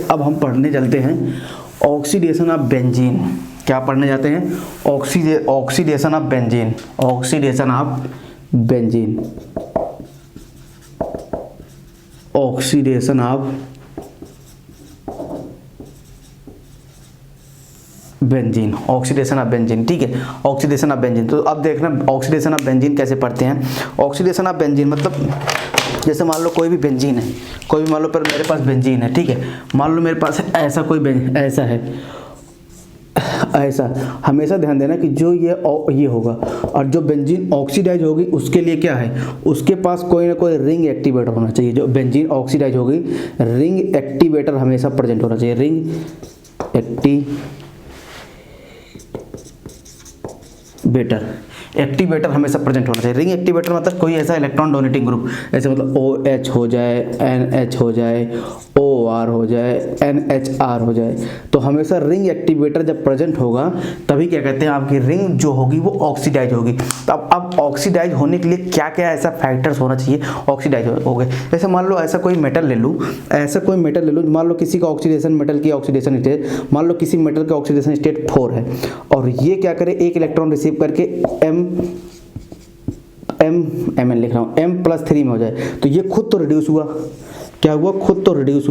अब हम पढ़ने चलते हैं ऑक्सीडेशन ऑफ बेंजीन। क्या पढ़ने जाते हैं? Oxidation of benzene. Oxidation of benzene. Oxidation of benzene. Oxidation of benzene, ठीक है। ऑक्सीडेशन ऑफ बेंजीन, तो अब देखना ऑक्सीडेशन ऑफ बेंजीन कैसे पढ़ते हैं। ऑक्सीडेशन ऑफ बेंजीन मतलब जैसे मान लो कोई भी बेंजीन है, कोई भी मान लो पर मेरे पास बेंजीन है, ठीक है। मान लो मेरे पास ऐसा कोई ऐसा है, ऐसा। हमेशा ध्यान देना कि जो ये होगा और जो बेंजीन ऑक्सीडाइज होगी उसके लिए क्या है, उसके पास कोई ना कोई रिंग एक्टिवेटर होना चाहिए। जो बेंजीन ऑक्सीडाइज होगी, रिंग एक्टिवेटर हमेशा प्रेजेंट होना चाहिए। रिंग एक्टिवेटर हमेशा प्रेजेंट होना चाहिए। रिंग एक्टिवेटर मतलब कोई ऐसा इलेक्ट्रॉन डोनेटिंग ग्रुप, ऐसे मतलब OH हो जाए, NH हो जाए, OR हो जाए, NHR हो जाए, तो हमेशा रिंग एक्टिवेटर जब प्रेजेंट होगा तभी क्या कहते हैं, आपकी रिंग जो होगी वो ऑक्सीडाइज होगी। तो अब ऑक्सीडाइज होने के लिए क्या क्या ऐसा फैक्टर्स होना चाहिए ऑक्सीडाइज हो गए। जैसे मान लो ऐसा कोई मेटल ले लूँ, ऐसा कोई मेटल ले लूँ, मान लो किसी का ऑक्सीडेशन, मेटल की ऑक्सीडेशन स्टेट, मान लो किसी मेटल का ऑक्सीडेशन स्टेट 4 है और ये क्या करे, एक इलेक्ट्रॉन रिसीव करके Mn लिख रहा हूँ, M+3 में हो जाए, तो ये खुद तो रिड्यूस हुआ। क्या हुआ? खुद तो रिड्यूस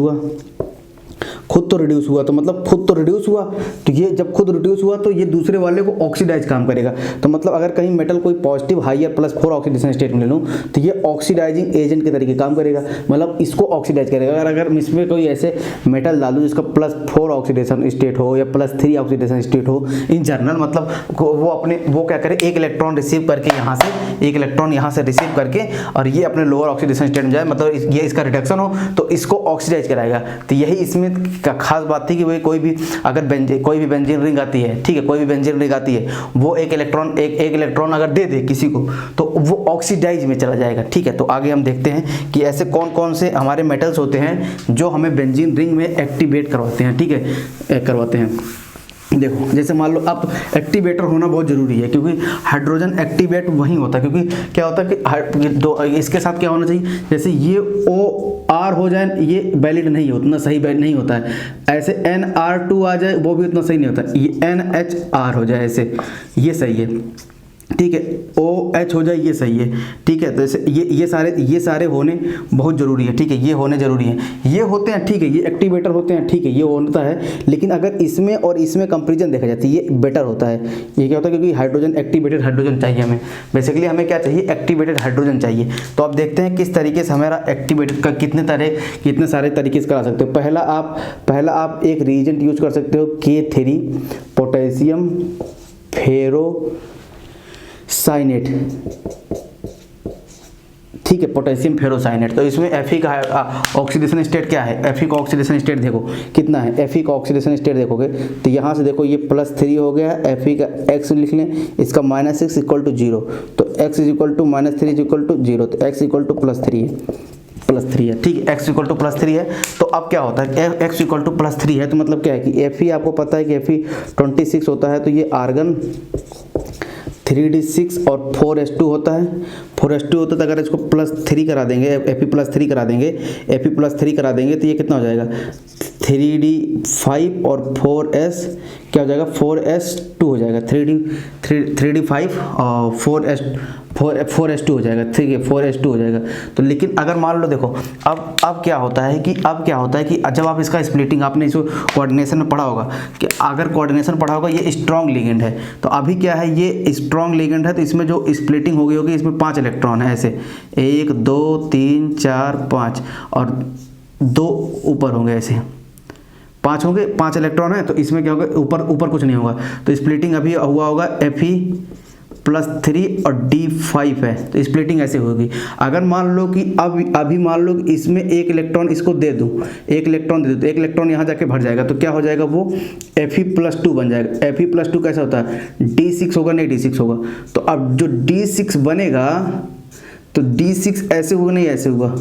हुआ। तो मतलब खुद तो रिड्यूस हुआ, तो ये जब खुद रिड्यूस हुआ तो ये दूसरे वाले को ऑक्सीडाइज काम करेगा। तो मतलब अगर कहीं मेटल कोई पॉजिटिव हाइयर +4 ऑक्सीडेशन स्टेट में ले लूँ तो ये ऑक्सीडाइजिंग एजेंट के तरीके काम करेगा, मतलब इसको ऑक्सीडाइज करेगा। अगर इसमें कोई ऐसे मेटल डालूँ जिसका +4 ऑक्सीडेशन स्टेट हो या +3 ऑक्सीडेशन स्टेट हो, इन जनरल मतलब वो क्या करे, एक इलेक्ट्रॉन रिसीव करके यहाँ से, एक इलेक्ट्रॉन यहाँ से रिसीव करके और ये अपने लोअर ऑक्सीडेशन स्टेट में जाए, मतलब ये इसका रिडक्शन हो तो इसको ऑक्सीडाइज कराएगा। तो यही इसमें का खास बात थी कि भाई कोई भी बेंजीन रिंग आती है, ठीक है, कोई भी बेंजीन रिंग आती है, वो एक इलेक्ट्रॉन अगर दे दे किसी को तो वो ऑक्सीडाइज में चला जाएगा, ठीक है। तो आगे हम देखते हैं कि ऐसे कौन कौन से हमारे मेटल्स होते हैं जो हमें बेंजीन रिंग में एक्टिवेट करवाते हैं, ठीक है, करवाते हैं। देखो जैसे मान लो अब एक्टिवेटर होना बहुत ज़रूरी है, क्योंकि हाइड्रोजन एक्टिवेट वहीं होता है, क्योंकि क्या होता है कि इसके साथ क्या होना चाहिए, जैसे ये OR हो जाए, ये वैलिड नहीं है, उतना सही वैलिड नहीं होता है। ऐसे NR2 आ जाए, वो भी उतना सही नहीं होता है। ये NHR हो जाए, ऐसे ये सही है, ठीक है। OH हो जाए, ये सही है, ठीक है। तो ऐसे ये सारे होने बहुत ज़रूरी है, ठीक है, ये होने ज़रूरी हैं, ये होते हैं, ठीक है, ये एक्टिवेटर होते हैं, ठीक है, ये होता है। लेकिन अगर इसमें और इसमें कंपैरिजन देखा जाता है, ये बेटर होता है। ये क्या होता है, क्योंकि हाइड्रोजन एक्टिवेटेड हाइड्रोजन चाहिए हमें, बेसिकली हमें क्या चाहिए, एक्टिवेटेड हाइड्रोजन चाहिए। तो आप देखते हैं किस तरीके से हमारा एक्टिवेटेड का कितने सारे तरीके से करा सकते हो। पहला आप एक रिएजेंट यूज कर सकते हो, K3 पोटेशियम फेरो साइनेट, ठीक है, पोटेशियम फेरोसाइनेट। तो इसमें Fe का ऑक्सीडेशन स्टेट क्या है, Fe का ऑक्सीडेशन स्टेट देखो कितना है, Fe का ऑक्सीडेशन स्टेट देखोगे तो यहाँ से देखो ये +3 हो गया है, Fe का x लिख लें, इसका -6 = 0, तो x = -3 = 0, तो x = +3 है, ठीक है, x = +3 है। तो अब क्या होता है, x = +3 है तो मतलब क्या है कि Fe आपको पता है कि Fe 26 होता है, तो ये आर्गन 3d6 और 4s2 होता है। 4s2 होता है तो अगर इसको +3 करा देंगे, Fe+3 करा देंगे, Fe+3 करा देंगे तो ये कितना हो जाएगा, 3d5 और 4s क्या हो जाएगा, 4s2 हो जाएगा, 3d5 और 4s2 हो जाएगा, ठीक है, 4s2 हो जाएगा। तो लेकिन अगर मान लो देखो अब क्या होता है कि जब आप इसका स्प्लिटिंग, आपने इसको कोऑर्डिनेशन में पढ़ा होगा कि अगर कोऑर्डिनेशन पढ़ा होगा, ये स्ट्रॉन्ग लिगेंड है, तो अभी क्या है, ये स्ट्रॉन्ग लिगेंड है, तो इसमें जो स्प्लिटिंग होगी इसमें 5 इलेक्ट्रॉन है, ऐसे 1 2 3 4 5 और 2 ऊपर होंगे, ऐसे 5 होंगे, 5 इलेक्ट्रॉन है, तो इसमें क्या होगा, ऊपर कुछ नहीं होगा। तो स्प्लिटिंग अभी हुआ होगा Fe+3 और D5 है, तो स्प्लिटिंग ऐसे होगी। अगर मान लो कि अभी मान लो कि इसमें एक इलेक्ट्रॉन इसको दे दूं, एक इलेक्ट्रॉन यहाँ जाके भर जाएगा, तो क्या हो जाएगा, वो Fe+2 बन जाएगा। Fe+2 कैसा होता है, D6 होगा, नहीं D6 होगा। तो अब जो D6 बनेगा, तो D6 ऐसे होगा, नहीं ऐसे होगा।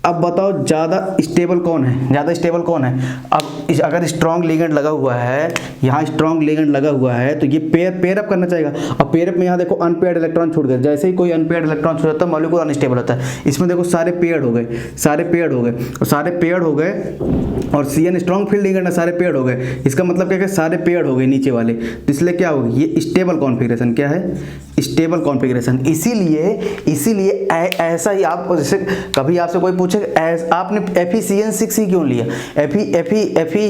अब बताओ ज़्यादा स्टेबल कौन है, ज़्यादा स्टेबल कौन है। अब अगर स्ट्रॉन्ग लिगेंड लगा हुआ है, यहाँ स्ट्रॉन्ग लिगेंड लगा हुआ है तो ये पेयर अप करना चाहेगा। अब पेयर अप में यहाँ देखो अनपेयर्ड इलेक्ट्रॉन छूट गए, जैसे ही कोई अनपेयर्ड इलेक्ट्रॉन छूट जाता है मॉलिक्यूल अनस्टेबल होता है। इसमें देखो सारे पेयर्ड हो गए, सारे पेयर्ड हो गए और सारे पेयर्ड हो गए और CN स्ट्रॉन्ग फील्ड लिगेंड है, सारे पेयर्ड हो गए। इसका मतलब क्या है, सारे पेयर्ड हो गए नीचे वाले, तो इसलिए क्या होगा, ये स्टेबल कॉन्फ़िगरेशन क्या है, स्टेबल कॉन्फ़िगरेशन। इसीलिए ऐसा ही आप, जैसे कभी आपसे कोई पूछे आपने FeCN6 ही क्यों लिया, Fe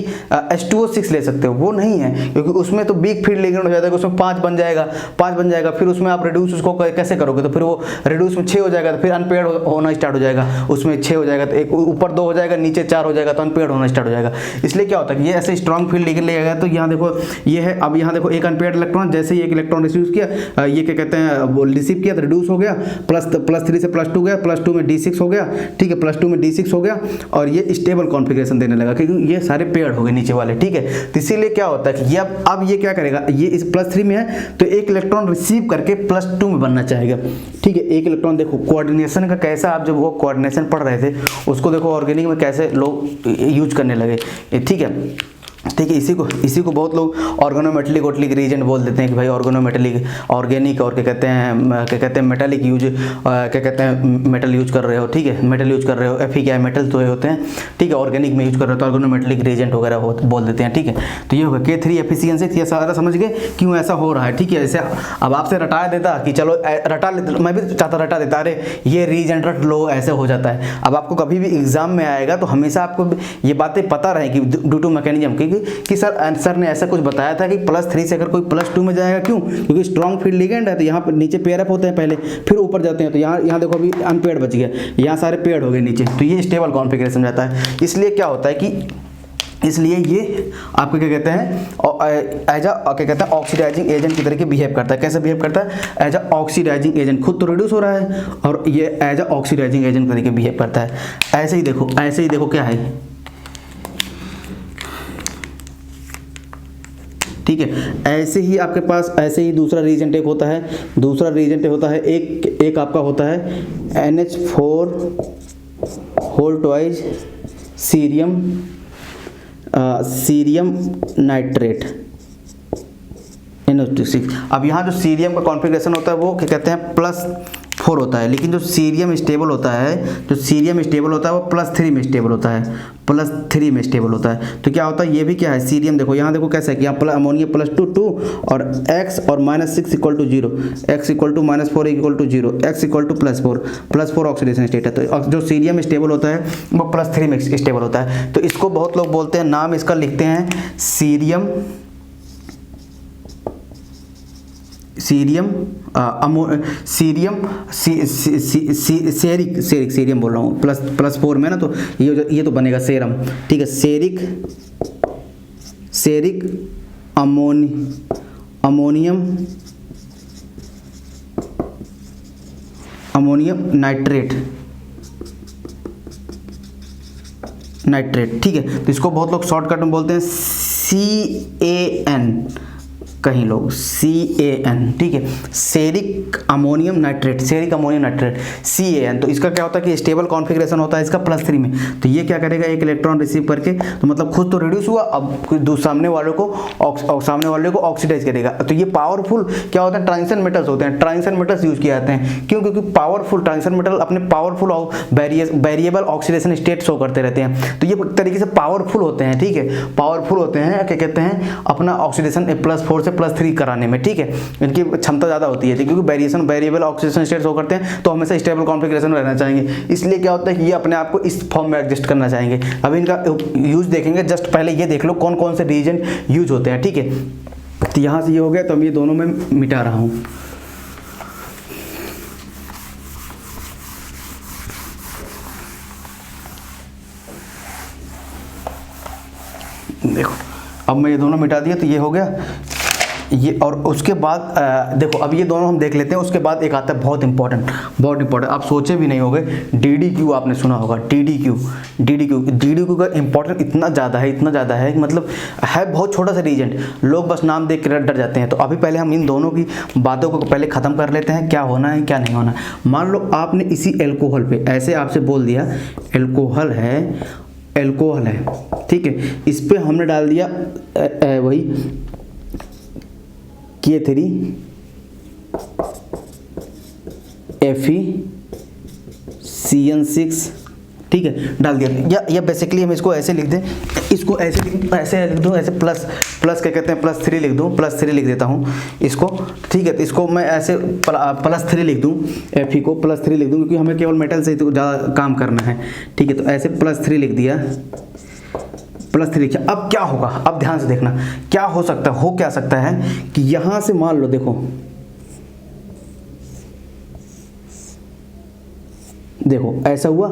H2O6 ले सकते हो, वो नहीं है, क्योंकि उसमें तो वीक फील्ड लिगेंड हो जाता है, उसमें 5 बन जाएगा, फिर उसमें आप रिड्यूस उसको कैसे करोगे, तो फिर वो रिड्यूस में 6 हो जाएगा, तो फिर अनपेयर्ड होना स्टार्ट हो जाएगा, उसमें 6 हो जाएगा, तो एक ऊपर 2 हो जाएगा, नीचे 4 हो जाएगा, तो अनपेयर्ड होना स्टार्ट हो जाएगा। इसलिए क्या होता है कि ये ऐसे स्ट्रॉन्ग फील्ड लिगेंड लेगा, तो यहाँ देखो ये है, अब यहाँ देखो एक अनपेयर्ड इलेक्ट्रॉन, जैसे ही एक इलेक्ट्रॉन रिसीव किया, ये क्या कहते हैं, वो रिसीव किया तो रिड्यूस हो गया, +3 से +2 गया, +2 में D6 हो गया, ठीक है, +2 में D6 हो गया और ये स्टेबल कॉन्फ़िगरेशन देने लगा, क्योंकि ये सारे पेयर्ड हो गए नीचे वाले, ठीक है। तो इसीलिए क्या होता है कि ये अब ये क्या करेगा, ये इस +3 में है तो एक इलेक्ट्रॉन रिसीव करके +2 में बनना चाहेगा, ठीक है। एक इलेक्ट्रॉन देखो कोऑर्डिनेशन का कैसा, आप जब वो कोऑर्डिनेशन पढ़ रहे थे उसको देखो ऑर्गेनिक में कैसे लोग यूज करने लगे, ठीक है। इसी को बहुत लोग ऑर्गेनोमेटेलिक रीजेंट बोल देते हैं कि भाई ऑर्गेनोमेटेलिक ऑर्गेनिक, और क्या कहते हैं मेटालिक यूज, क्या कहते हैं मेटल यूज कर रहे हो, ठीक है, मेटल यूज कर रहे हो, Fe क्या है, मेटल तो होते हैं, ठीक है, ऑर्गेनिक में यूज कर रहे हो तो ऑर्गेनोमेटेलिक रीजेंट वगैरह बोल देते हैं, ठीक है। तो ये होगा K3 FeCN6, ये सारा समझ गए क्यों ऐसा हो रहा है, ठीक है। ऐसे अब आपसे रटा देता कि चलो रटा लेता, मैं भी चाहता रटा देता, अरे ये रीजेंट रट लो, ऐसे हो जाता है। अब आपको कभी भी एग्जाम में आएगा तो हमेशा आपको ये बातें पता रहे कि ड्यू टू मैकेनिज्म, कि सर ने ऐसा कुछ बताया था कि +3 से अगर कोई +2 में जाएगा, क्यों, क्योंकि स्ट्रॉन्ग फील्ड लिगेंड है, तो यहाँ पर नीचे पेयर अप होते हैं पहले, फिर ऊपर जाते हैं, तो यहाँ देखो अभी अनपेयर्ड बच गया, यहाँ सारे पेयर्ड हो गए नीचे, तो ये स्टेबल कॉन्फ़िगरेशन जाता है। इसलिए क्या होता है कि इसलिए ये आपको क्या कहते हैं, एज क्या कहते हैं ऑक्सीडाइजिंग एजेंट की तरह बिहेव करता है। कैसे बिहेव करता है, एज ऑक्सीडाइजिंग एजेंट, खुद तो रिड्यूस हो रहा है और ये एज ऑक्सीडाइजिंग एजेंट की तरह बिहेव करता है। ऐसे ही देखो क्या है, ठीक है। ऐसे ही आपके पास ऐसे ही दूसरा रीजेंट एक होता है, एक आपका होता है NH4 whole twice cerium nitrate NO6। अब यहाँ जो सीरियम का कॉन्फ़िगरेशन होता है वो क्या कहते हैं +4 होता है, लेकिन जो सीरियम स्टेबल होता है वो +3 में स्टेबल होता है, तो क्या होता है, ये भी क्या है, सीरियम देखो, यहाँ देखो कैसा है कि यहाँ अमोनिया +2 और x और -6 = 0, x = -4 = 0, x = +4 ऑक्सीडेशन स्टेट है। तो जो सीरियम स्टेबल होता है वो +3 में स्टेबल होता है। तो इसको बहुत लोग बोलते हैं, नाम इसका लिखते हैं सीरियम बोल रहा हूँ, +4 में ना, तो ये तो बनेगा सेरम, ठीक है, सेरिक अमोनियम नाइट्रेट, ठीक है। तो इसको बहुत लोग शॉर्टकट में बोलते हैं CAN, कहीं लोग CAN, ठीक है, सेरिक अमोनियम नाइट्रेट, CAN। तो इसका क्या होता है कि स्टेबल कॉन्फ़िगरेशन होता है इसका +3 में। तो ये क्या करेगा, एक इलेक्ट्रॉन रिसीव करके, तो मतलब खुद तो रिड्यूस हुआ, अब सामने वाले को ऑक्सीडाइज करेगा। तो ये पावरफुल क्या होता है, ट्रांजिशन मेटल्स होते हैं, ट्रांजिशन मेटल्स यूज किए जाते हैं, क्यों, क्योंकि पावरफुल ट्रांजिशन मेटल अपने powerful variable oxidation state show करते रहते हैं। तो ये तरीके से पावरफुल होते हैं, ठीक है, पावरफुल होते हैं, क्या कहते हैं, अपना ऑक्सीडेशन +4 से +3 कराने में, ठीक है, इनकी क्षमता ज़्यादा होती है, क्योंकि वेरिएबल ऑक्सीडेशन स्टेट शो करते हैं, तो हमेशा स्टेबल कॉन्फ़िगरेशन में रहना चाहेंगे। इसलिए क्या होता है कि ये अपने आप को इस फॉर्म में एडजस्ट करना चाहेंगे। अभी इनका यूज देखेंगे, जस्ट पहले ये देख लो कौन कौन से रीजन यूज होते हैं, ठीक है। तो यहाँ से ये हो गया, तो मैं ये दोनों में मिटा रहा हूँ। देखो अब मैं ये दोनों मिटा दिया, तो ये हो गया ये और उसके बाद देखो अब ये दोनों हम देख लेते हैं। उसके बाद एक आता है बहुत इंपॉर्टेंट, आप सोचे भी नहीं होंगे, DDQ आपने सुना होगा। DDQ का इंपॉर्टेंट इतना ज़्यादा है कि मतलब है बहुत छोटा सा रीजेंट, लोग बस नाम देख कर डर जाते हैं। तो अभी पहले हम इन दोनों की बातों को पहले ख़त्म कर लेते हैं, क्या होना है क्या नहीं होना। मान लो आपने इसी एल्कोहल पे ऐसे आपसे बोल दिया एल्कोहल है, ठीक है, इस पे हमने डाल दिया वही K3 FeCN6, ठीक है, डाल दिया। या बेसिकली हम इसको ऐसे लिख दें, ऐसे लिख दूँ, ऐसे प्लस क्या कहते हैं +3 लिख दूँ, +3 लिख देता हूँ इसको, ठीक है। तो इसको मैं ऐसे +3 लिख दूँ, Fe को +3 लिख दूँ, क्योंकि हमें केवल मेटल से तो ज़्यादा काम करना है, ठीक है। तो ऐसे +3 लिख दिया, +3 लिखा। अब क्या होगा, अब ध्यान से देखना क्या हो सकता है कि यहां से मान लो देखो ऐसा हुआ।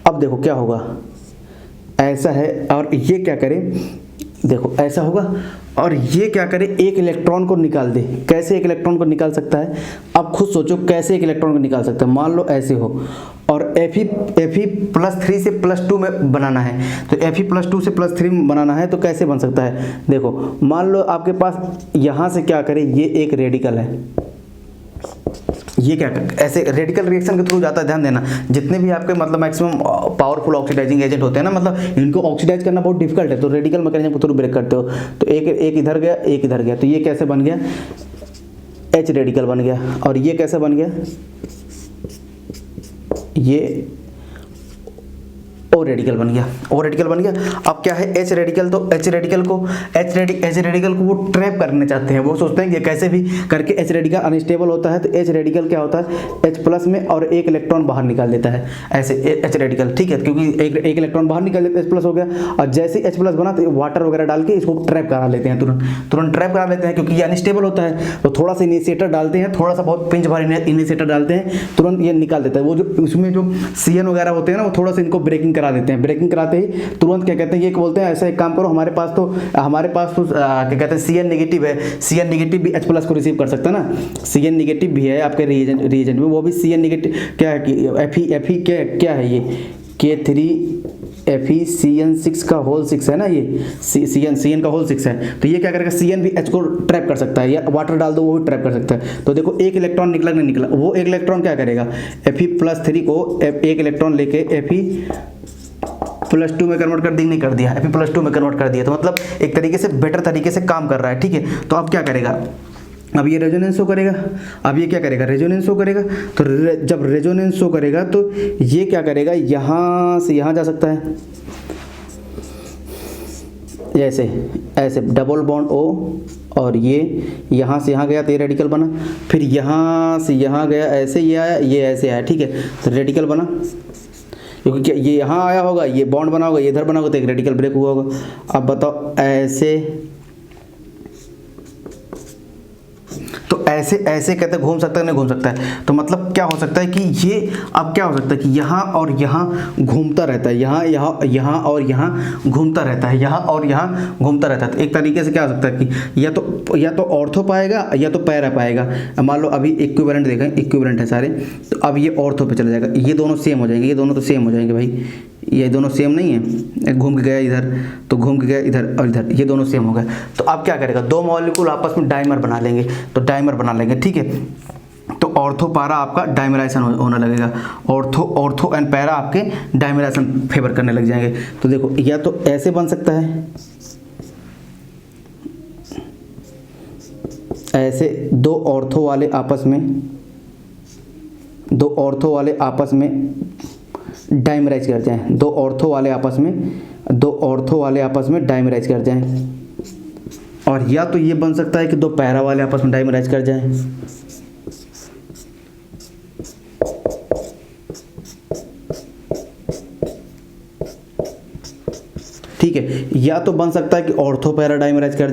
अब देखो क्या होगा, ऐसा है और ये क्या करे, देखो ऐसा होगा और ये क्या करे, एक इलेक्ट्रॉन को निकाल दे। कैसे एक इलेक्ट्रॉन को निकाल सकता है, अब खुद सोचो कैसे एक इलेक्ट्रॉन को निकाल सकता है। मान लो ऐसे हो और Fe +3 से +2 में बनाना है, तो Fe +2 से +3 में बनाना है तो कैसे बन सकता है। देखो मान लो आपके पास यहाँ से क्या करे, ये एक रेडिकल है, ये क्या ऐसे रेडिकल रिएक्शन के थ्रू जाता है। ध्यान देना, जितने भी आपके मतलब मैक्सिमम पावरफुल ऑक्सीडाइजिंग एजेंट होते हैं ना, मतलब इनको ऑक्सीडाइज करना बहुत डिफिकल्ट है, तो रेडिकल मैकेनिज्म के थ्रू ब्रेक करते हो। तो एक इधर गया, एक इधर गया, तो ये कैसे बन गया, H रेडिकल बन गया। और ये कैसे बन गया, ये O रेडिकल बन गया। अब क्या है H रेडिकल, तो H रेडिकल को वो ट्रैप करने चाहते हैं। वो सोचते हैं कि कैसे भी करके H रेडिकल अनस्टेबल होता है, तो H रेडिकल क्या होता है, H+ में और एक इलेक्ट्रॉन बाहर निकाल देता है, ऐसे H रेडिकल, ठीक है, क्योंकि एक इलेक्ट्रॉन बाहर निकाल देता है, H+ हो गया। और जैसे H+ बना तो वाटर वगैरह डाल के इसको ट्रैप करा लेते हैं, तुरंत ट्रैप करा लेते हैं, क्योंकि ये अनस्टेबल होता है। तो थोड़ा सा इनिशिएटर डालते हैं, थोड़ा सा बहुत पिंच भर इनिशिएटर डालते हैं, तुरंत ये निकाल देता है। वो जो उसमें जो CN वगैरह होते हैं ना, वो थोड़ा सा इनको ब्रेकिंग करा देते हैं। ब्रेकिंग कराते ही तुरंत क्या कहते हैं, ये बोलते हैं ऐसा एक काम करो, हमारे पास तो क्या कहते हैं CN नेगेटिव है, CN नेगेटिव भी H+ को रिसीव कर सकता है ना, CN नेगेटिव भी है आपके रिएजेंट में, वो भी CN नेगेटिव क्या है कि Fe क्या है, ये K3 FeCN6 का होल 6 है ना, ये CN का होल 6 है। तो ये क्या करेगा, CN भी H को ट्रैप कर सकता है, या वाटर डाल दो वो भी ट्रैप कर सकता है। तो देखो एक इलेक्ट्रॉन निकला नहीं निकला, वो एक इलेक्ट्रॉन क्या करेगा, Fe+3 को एक इलेक्ट्रॉन लेके Fe+2 में कन्वर्ट कर दी, नहीं कर दिया, Fe+2 में कन्वर्ट कर दिया। तो मतलब एक तरीके से बेटर तरीके से काम कर रहा है, ठीक है। तो अब क्या करेगा, अब ये रेजोनेंस शो करेगा। अब ये क्या करेगा, रेजोनेंस शो करेगा। तो जब रेजोनेंस शो करेगा तो ये क्या करेगा, यहाँ से यहाँ जा सकता है, ऐसे डबल बॉन्ड O, और ये यहाँ से यहाँ गया तो ये रेडिकल बना, फिर यहाँ से यहाँ गया, ऐसे ये आया, ये ऐसे आया, ठीक है, तो रेडिकल बना। क्योंकि क्या ये यहाँ आया होगा, ये बॉन्ड बना होगा, ये इधर बना होगा, तो एक रेडिकल ब्रेक हुआ होगा। अब बताओ ऐसे, तो ऐसे कहते घूम सकता है, नहीं घूम सकता है। तो मतलब क्या हो सकता है कि ये अब क्या हो सकता है कि यहाँ और यहाँ घूमता रहता है, यहाँ और यहाँ घूमता रहता है, यहाँ और यहाँ घूमता रहता है। तो एक तरीके से क्या हो सकता है कि या तो ऑर्थो पाएगा या तो पैरा पाएगा। अब मान लो अभी इक्विवेलेंट देखें, इक्विवेलेंट है सारे, तो अब ये ऑर्थो पे चला जाएगा, ये दोनों सेम हो जाएंगे, ये दोनों तो सेम हो जाएंगे भाई, ये दोनों सेम नहीं है, घूम के गया इधर तो घूम के गया इधर और इधर, ये दोनों सेम हो गए। तो अब क्या करेगा, दो मॉलिक्यूल आपस में डाइमर बना लेंगे, तो डाइमर बना लेंगे, ठीक है। तो ऑर्थो पैरा आपका डाइमराइजेशन होने लगेगा, ऑर्थो एंड पैरा आपके डाइमराइजेशन फेवर करने लग जाएंगे। तो देखो या तो ऐसे बन सकता है, ऐसे दो ऑर्थो वाले आपस में डाइमराइज कर जाएं, दो ऑर्थो वाले आपस में डाइमराइज कर जाएं। और या तो ये बन सकता है कि दो पैरा वाले आपस में डाइमराइज कर जाएं, ठीक है। या तो बन सकता है कि ऑर्थो पैरा डाइमराइज कर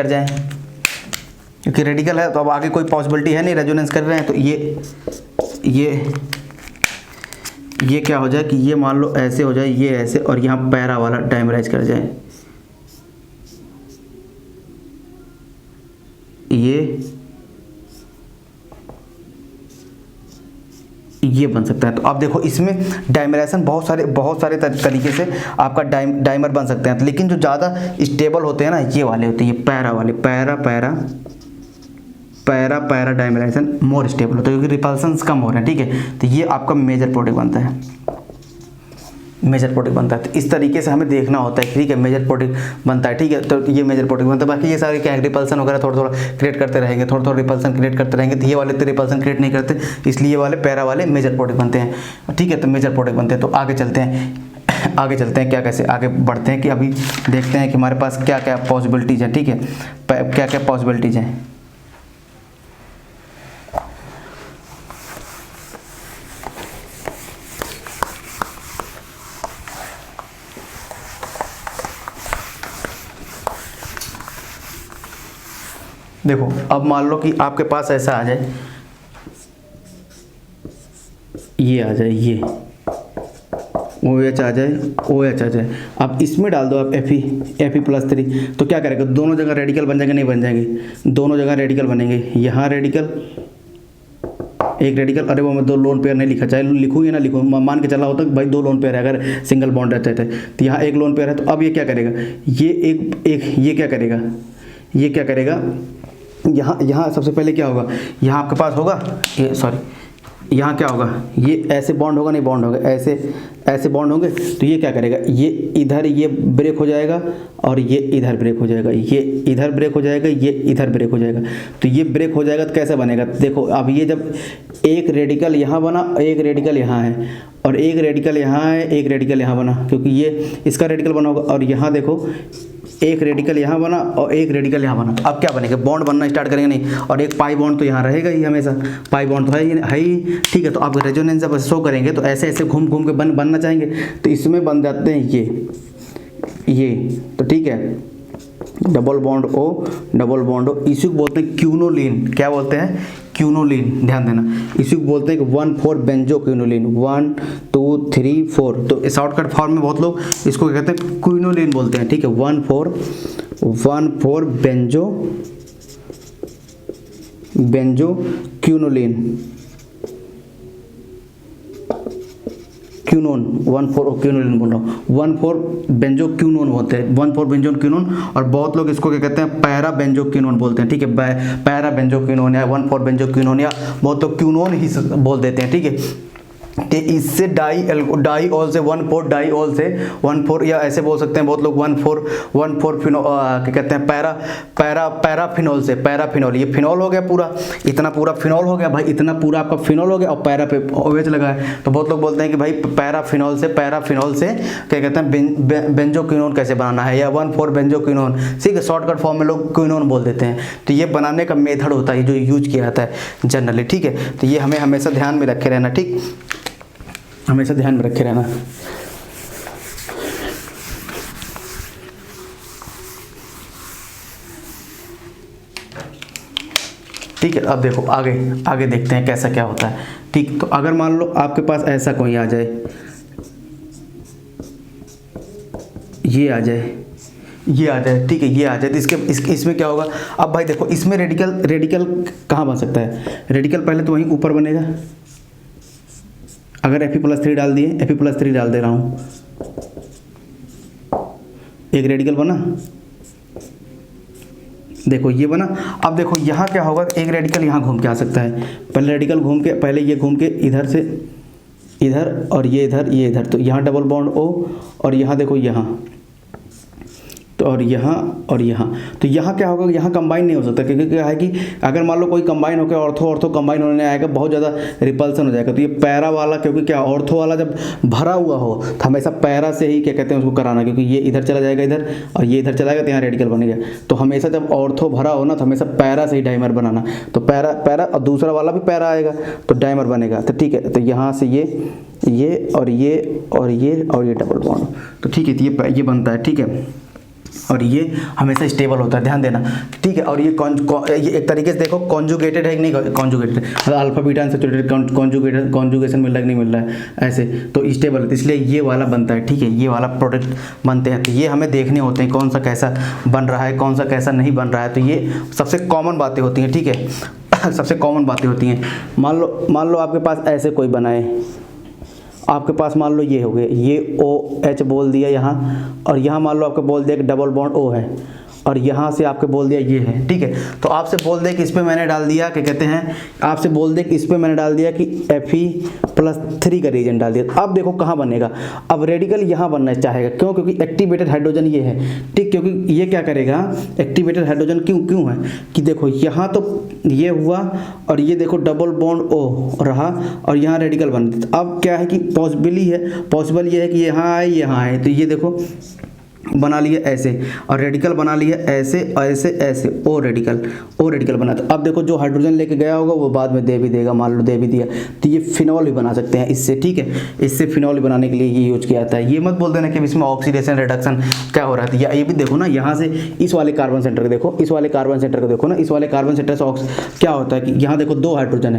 जाएं, क्योंकि रेडिकल है तो अब आगे कोई पॉसिबिलिटी है नहीं, रेजोनेंस कर रहे हैं। तो ये क्या हो जाए कि ये मान लो ऐसे हो जाए, ये ऐसे, और यहाँ पैरा वाला डाइमराइज कर जाए, ये बन सकता है। तो अब देखो इसमें डाइमरेशन बहुत सारे तरीके से आपका डाइमर बन सकते हैं, लेकिन जो ज़्यादा स्टेबल होते हैं ना ये वाले होते हैं, ये पैरा वाले, पैरा डाइमरेशन मोर स्टेबल होता है क्योंकि रिपल्सन्स कम हो रहे हैं। ठीक है, तो ये आपका मेजर प्रोडक्ट बनता है, तो इस तरीके से हमें देखना होता है। ठीक है, मेजर प्रोडक्ट बनता है। ठीक है, तो ये मेजर प्रोडक्ट बनता है। बाकी ये सारे क्या है, रिपल्सन वगैरह थोड़ा क्रिएट करते रहेंगे, थोड़ा रिपल्सन क्रिएट करते रहेंगे। तो ये वाले तो रिपल्सन क्रिएट नहीं करते, इसलिए ये वाले पैरा वाले मेजर प्रोडक्ट बनते हैं। ठीक है, तो मेजर प्रोडक्ट बनते हैं। तो आगे चलते हैं क्या कैसे आगे बढ़ते हैं कि अभी देखते हैं कि हमारे पास क्या क्या पॉसिबिलिटीज़ हैं। ठीक है, क्या क्या पॉसिबिलिटीज़ हैं। देखो अब मान लो कि आपके पास ऐसा आ जाए, ये आ जाए, ये OH आ जाए, OH आ जाए। अब इसमें डाल दो आप Fe+3, तो क्या करेगा, दोनों जगह रेडिकल बन जाएंगे, नहीं बन जाएंगे, दोनों जगह रेडिकल बनेंगे। यहाँ रेडिकल, एक रेडिकल, अरे वो मैं 2 लोन पेयर नहीं लिखा, चाहे लिखूँ या ना लिखूँ, मान के चला होता कि भाई 2 लोन पेयर है, अगर सिंगल बॉन्ड रहते थे तो यहाँ 1 लोन पेयर है। तो अब ये क्या करेगा, ये क्या करेगा, यहाँ सबसे पहले क्या होगा, यहाँ आपके पास होगा ये, सॉरी यहाँ क्या होगा, ये ऐसे बॉन्ड होगा, नहीं बॉन्ड होगा, ऐसे बॉन्ड होंगे। तो ये क्या करेगा, ये इधर ये ब्रेक हो जाएगा और ये इधर ब्रेक हो जाएगा, ये इधर ब्रेक हो जाएगा, ये इधर ब्रेक हो जाएगा। तो ये ब्रेक हो जाएगा तो कैसे बनेगा, देखो अब ये जब एक रेडिकल यहाँ बना, एक रेडिकल यहाँ है और एक रेडिकल यहाँ है, एक रेडिकल यहाँ बना, क्योंकि ये इसका रेडिकल बना होगा। और यहाँ देखो एक रेडिकल यहाँ बना और एक रेडिकल यहाँ बना। अब क्या बनेगा, बॉन्ड बनना स्टार्ट करेंगे, नहीं, और एक पाई बॉन्ड तो यहाँ रहेगा ही हमेशा, पाई बॉन्ड तो है ही। ठीक है, तो आप रेजोनेंस जब शो करेंगे तो ऐसे ऐसे घूम घूम के बनना चाहेंगे, तो इसमें बन जाते हैं ये। तो ठीक है, डबल बॉन्ड O, इसी को बोलते हैं क्यूनोलिन। क्या बोलते हैं, क्यूनोलिन, ध्यान देना। इसी को बोलते हैं कि 1,4 बेंजो क्यूनोलिन, 1 2 3 4। तो शॉर्टकट फॉर्म में बहुत लोग इसको क्या कहते हैं, क्यूनोलिन बोलते हैं। ठीक है, 1,4 बेंजो क्यूनोलिन, क्यूनोन, 1,4 क्यूनोलिन बोल रहा हूँ, 1,4 बेंजो क्यूनोन बोलते हैं, 1,4 बेंजो क्यूनोन। और बहुत लोग इसको क्या कहते हैं, पैरा बेंजो क्यूनोन बोलते हैं। ठीक है, पैरा बेंजो क्यूनोन या 1,4 बेंजो क्यूनोन, या बहुत लोग क्यूनोन ही बोल देते हैं। ठीक है, कि इससे डाईऑल से 1,4 डाईऑल से 1,4, या ऐसे बोल सकते हैं बहुत लोग 1,4 फिनोल, क्या कहते हैं, पैराफिनोल से, पैराफिनोल। ये फिनोल हो गया पूरा, इतना पूरा फिनोल हो गया भाई, इतना पूरा आपका फिनोल हो गया और पैरा पे OH लगा है। तो बहुत लोग बोलते हैं कि भाई पैराफिनोल से क्या कहते हैं, बेंजोक्विनोन कैसे बनाना है, या 1,4 बेंजोक्विनोन। ठीक है, शॉर्टकट फॉर्म में लोग क्विनोन बोल देते हैं। तो ये बनाने का मेथड होता है जो यूज किया जाता है जनरली। ठीक है, तो ये हमें हमेशा ध्यान में रखे रहना। ठीक, हमेशा ध्यान में रखे रहना। ठीक है, अब देखो आगे देखते हैं कैसा क्या होता है। ठीक, तो अगर मान लो आपके पास ऐसा कोई आ जाए, ये आ जाए, ठीक है, ये आ जाए, तो इसमें क्या होगा। अब भाई देखो इसमें रेडिकल कहाँ बन सकता है, रेडिकल पहले तो वहीं ऊपर बनेगा। अगर Fe+3 डाल दिए, Fe+3 डाल दे रहा हूँ, एक रेडिकल बना, देखो ये बना। अब देखो यहाँ क्या होगा, एक रेडिकल यहाँ घूम के आ सकता है, पहले रेडिकल घूम के, पहले ये घूम के इधर से इधर और ये इधर, तो यहाँ डबल बॉन्ड O और यहाँ देखो यहाँ, तो और यहाँ तो यहाँ क्या होगा, यहाँ कंबाइन नहीं हो सकता, क्योंकि क्या है कि अगर मान लो कोई कंबाइन होकर ऑर्थो कंबाइन होने आएगा, बहुत ज़्यादा रिपल्सन हो जाएगा। तो ये पैरा वाला, क्योंकि क्या ऑर्थो वाला जब भरा हुआ हो तो हमेशा पैरा से ही क्या कहते हैं उसको कराना, क्योंकि ये इधर चला जाएगा इधर और ये इधर चला जाएगा, तो यहाँ रेडिकल बनेगा। तो हमेशा जब ऑर्थो भरा हो ना, तो हमेशा पैरा से ही डाइमर बनाना। तो पैरा और दूसरा वाला भी पैरा आएगा तो डाइमर बनेगा। तो ठीक है, तो यहाँ से ये और ये डबल बॉन्ड, तो ठीक है, तो ये बनता है। ठीक है, और ये हमेशा स्टेबल होता है, ध्यान देना, ठीक है। और ये ये एक तरीके से देखो कॉन्जुगेटेड है कि नहीं, कॉन्जुगेटेड मतलब अल्फा बीटा अनसैचुरेटेड कॉन्जुगेशन मिल रहा है कि नहीं मिल रहा है, ऐसे तो स्टेबल है, तो इसलिए ये वाला बनता है, ठीक है, ये वाला प्रोडक्ट बनते हैं। तो ये हमें देखने होते हैं कौन सा कैसा बन रहा है, कौन सा कैसा नहीं बन रहा है, तो ये सबसे कॉमन बातें होती हैं, ठीक है। सबसे कॉमन बातें होती हैं। मान लो आपके पास ऐसे कोई बनाए, आपके पास मान लो ये हो गए, ये OH बोल दिया यहाँ, और यहाँ मान लो आपको बोल दिया कि डबल बॉन्ड O है, और यहाँ से आपके बोल दिया ये है, ठीक है। तो आपसे बोल दे कि इस पर मैंने डाल दिया, क्या कहते हैं, आपसे बोल दे कि इस पर मैंने डाल दिया कि Fe+3 का रीजन डाल दिया। अब देखो कहाँ बनेगा, अब रेडिकल यहाँ बनना चाहेगा, क्यों, क्योंकि एक्टिवेटेड हाइड्रोजन ये है, ठीक, क्योंकि ये क्या करेगा, एक्टिवेटेड हाइड्रोजन क्यों है कि देखो यहाँ तो ये हुआ, और ये देखो डबल बॉन्ड O रहा, और यहाँ रेडिकल बन। अब क्या है कि पॉसिबल ये है कि यहाँ आए, तो ये देखो बना लिया ऐसे, और रेडिकल बना लिया ऐसे ऐसे ओ रेडिकल बना। तो अब देखो जो हाइड्रोजन लेके गया होगा वो बाद में दे भी देगा, मान लो दे भी दिया, तो ये फिनॉल भी बना सकते हैं इससे, ठीक है, इससे फिनॉल भी बनाने के लिए ये यूज किया जाता है। ये मत बोल देना कि इसमें ऑक्सीडेशन रिडक्शन क्या हो रहा है, ये भी देखो ना, यहाँ से इस वाले कार्बन सेंटर को देखो, इस वाले कार्बन सेंटर को देखो ना, इस वाले कार्बन सेंटर से क्या होता है कि यहाँ देखो दो हाइड्रोजन,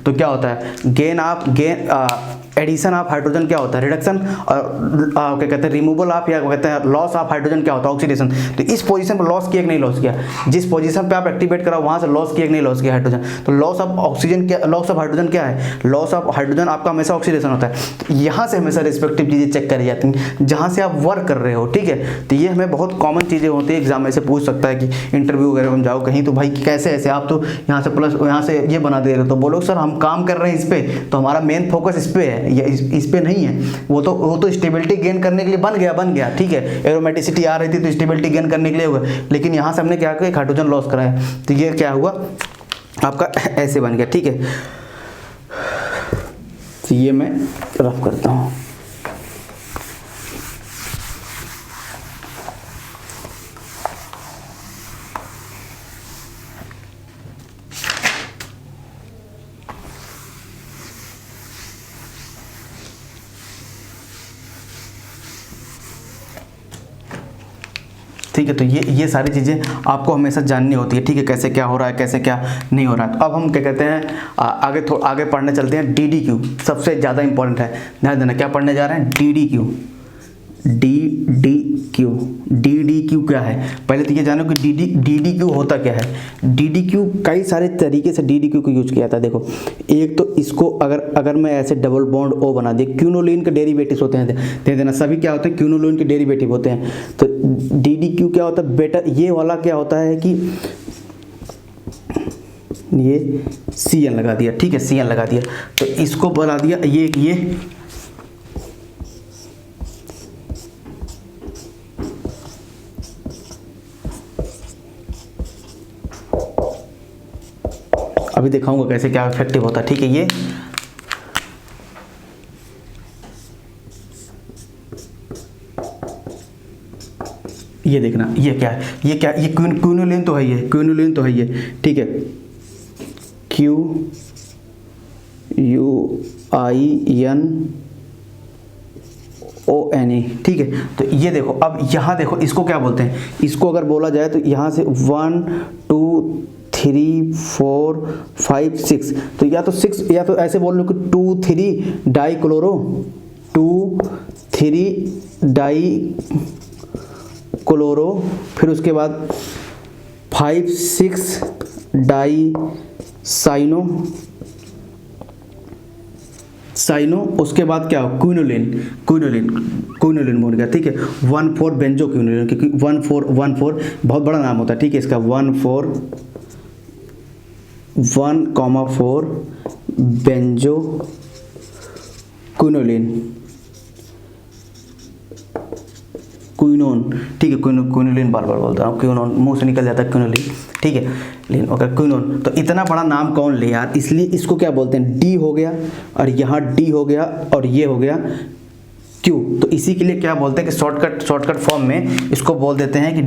तो क्या होता है एडिशन ऑफ हाइड्रोजन क्या होता है, रिडक्शन, और क्या कहते हैं रिमूवल ऑफ, या कहते हैं लॉस ऑफ हाइड्रोजन क्या होता है, ऑक्सीडेशन। तो इस पोजीशन पर लॉस किया कि नहीं लॉस किया, जिस पोजीशन पे आप एक्टिवेट करा वहां से लॉस किया कि नहीं लॉस किया हाइड्रोजन। तो लॉस ऑफ ऑक्सीजन क्या, लॉस ऑफ हाइड्रोजन क्या है, लॉस ऑफ हाइड्रोजन आपका हमेशा ऑक्सीडेशन होता है। तो यहाँ से हमेशा रिस्पेक्टिव चीज़ें चेक करी जाती हैं जहाँ से आप वर्क कर रहे हो, ठीक है। तो ये हमें बहुत कॉमन चीज़ें होती है, एग्जाम में से पूछ सकता है कि इंटरव्यू वगैरह में जाओ कहीं, तो भाई कैसे ऐसे आप तो यहाँ से प्लस यहाँ से ये बना दे रहे, तो बोलो सर हम काम कर रहे हैं इस पर, तो हमारा मेन फोकस इस पर है या इस पर नहीं है। वो तो स्टेबिलिटी गेन करने के लिए बन गया, ठीक है, एरोमेटिसिटी आ रही थी तो स्टेबिलिटी गेन करने के लिए होगा, लेकिन यहाँ से हमने क्या किया, हाइड्रोजन लॉस कराया, तो ये क्या हुआ आपका ऐसे बन गया, ठीक है। तो ये मैं रफ करता हूँ। ठीक है, तो ये सारी चीज़ें आपको हमेशा जाननी होती है, ठीक है, कैसे क्या हो रहा है, कैसे क्या नहीं हो रहा है। तो अब हम क्या कहते हैं आगे पढ़ने चलते हैं। DDQ सबसे ज़्यादा इंपॉर्टेंट है, ध्यान देना, क्या पढ़ने जा रहे हैं, DDQ क्या है। पहले तो ये जानो कि DDQ होता क्या है। DDQ कई सारे तरीके से DDQ को यूज किया जाता है। देखो, एक तो इसको अगर मैं ऐसे डबल बॉन्ड O बना दिया, क्यूनोलिन के डेरिवेटिव्स होते हैं, दे देना, सभी क्या होते हैं, क्यूनोलिन के डेरिवेटिव होते हैं। तो DDQ क्या होता है बेटा, ये वाला क्या होता है कि ये CN लगा दिया, ठीक है, CN लगा दिया, तो इसको बना दिया ये अभी दिखाऊंगा कैसे क्या इफेक्टिव होता है, ठीक है। ये देखना, ये क्या है, ये क्विनोलिन तो है, ये ठीक है, QUINONE, ठीक है। तो ये देखो, अब यहाँ देखो, इसको क्या बोलते हैं, इसको अगर बोला जाए तो यहाँ से 1 2 3 4 5 6, तो या तो 6 या तो ऐसे बोल लो कि 2 3 डाइक्लोरो, 2 3 डाइक्लोरो, फिर उसके बाद 5 6 डाई साइनो, उसके बाद क्या हो, क्विनोलिन बन गया, ठीक है। 1,4 बेंजो क्विनोलिन, क्योंकि 1,4 बहुत बड़ा नाम होता है, ठीक है, इसका 1,4 बेंजो क्विनोलिन, ठीक है, क्विनोलिन बार बोलता हूँ, क्विनोन मुंह से निकल जाता है, क्विनोलिन, ठीक है, लेकिन ओके क्विनोन। तो इतना बड़ा नाम कौन ले यार, इसलिए इसको क्या बोलते हैं, D हो गया, और यहाँ D हो गया, और ये हो गया Q। तो इसी के लिए क्या बोलते हैं कि शॉर्टकट फॉर्म में इसको बोल देते हैं कि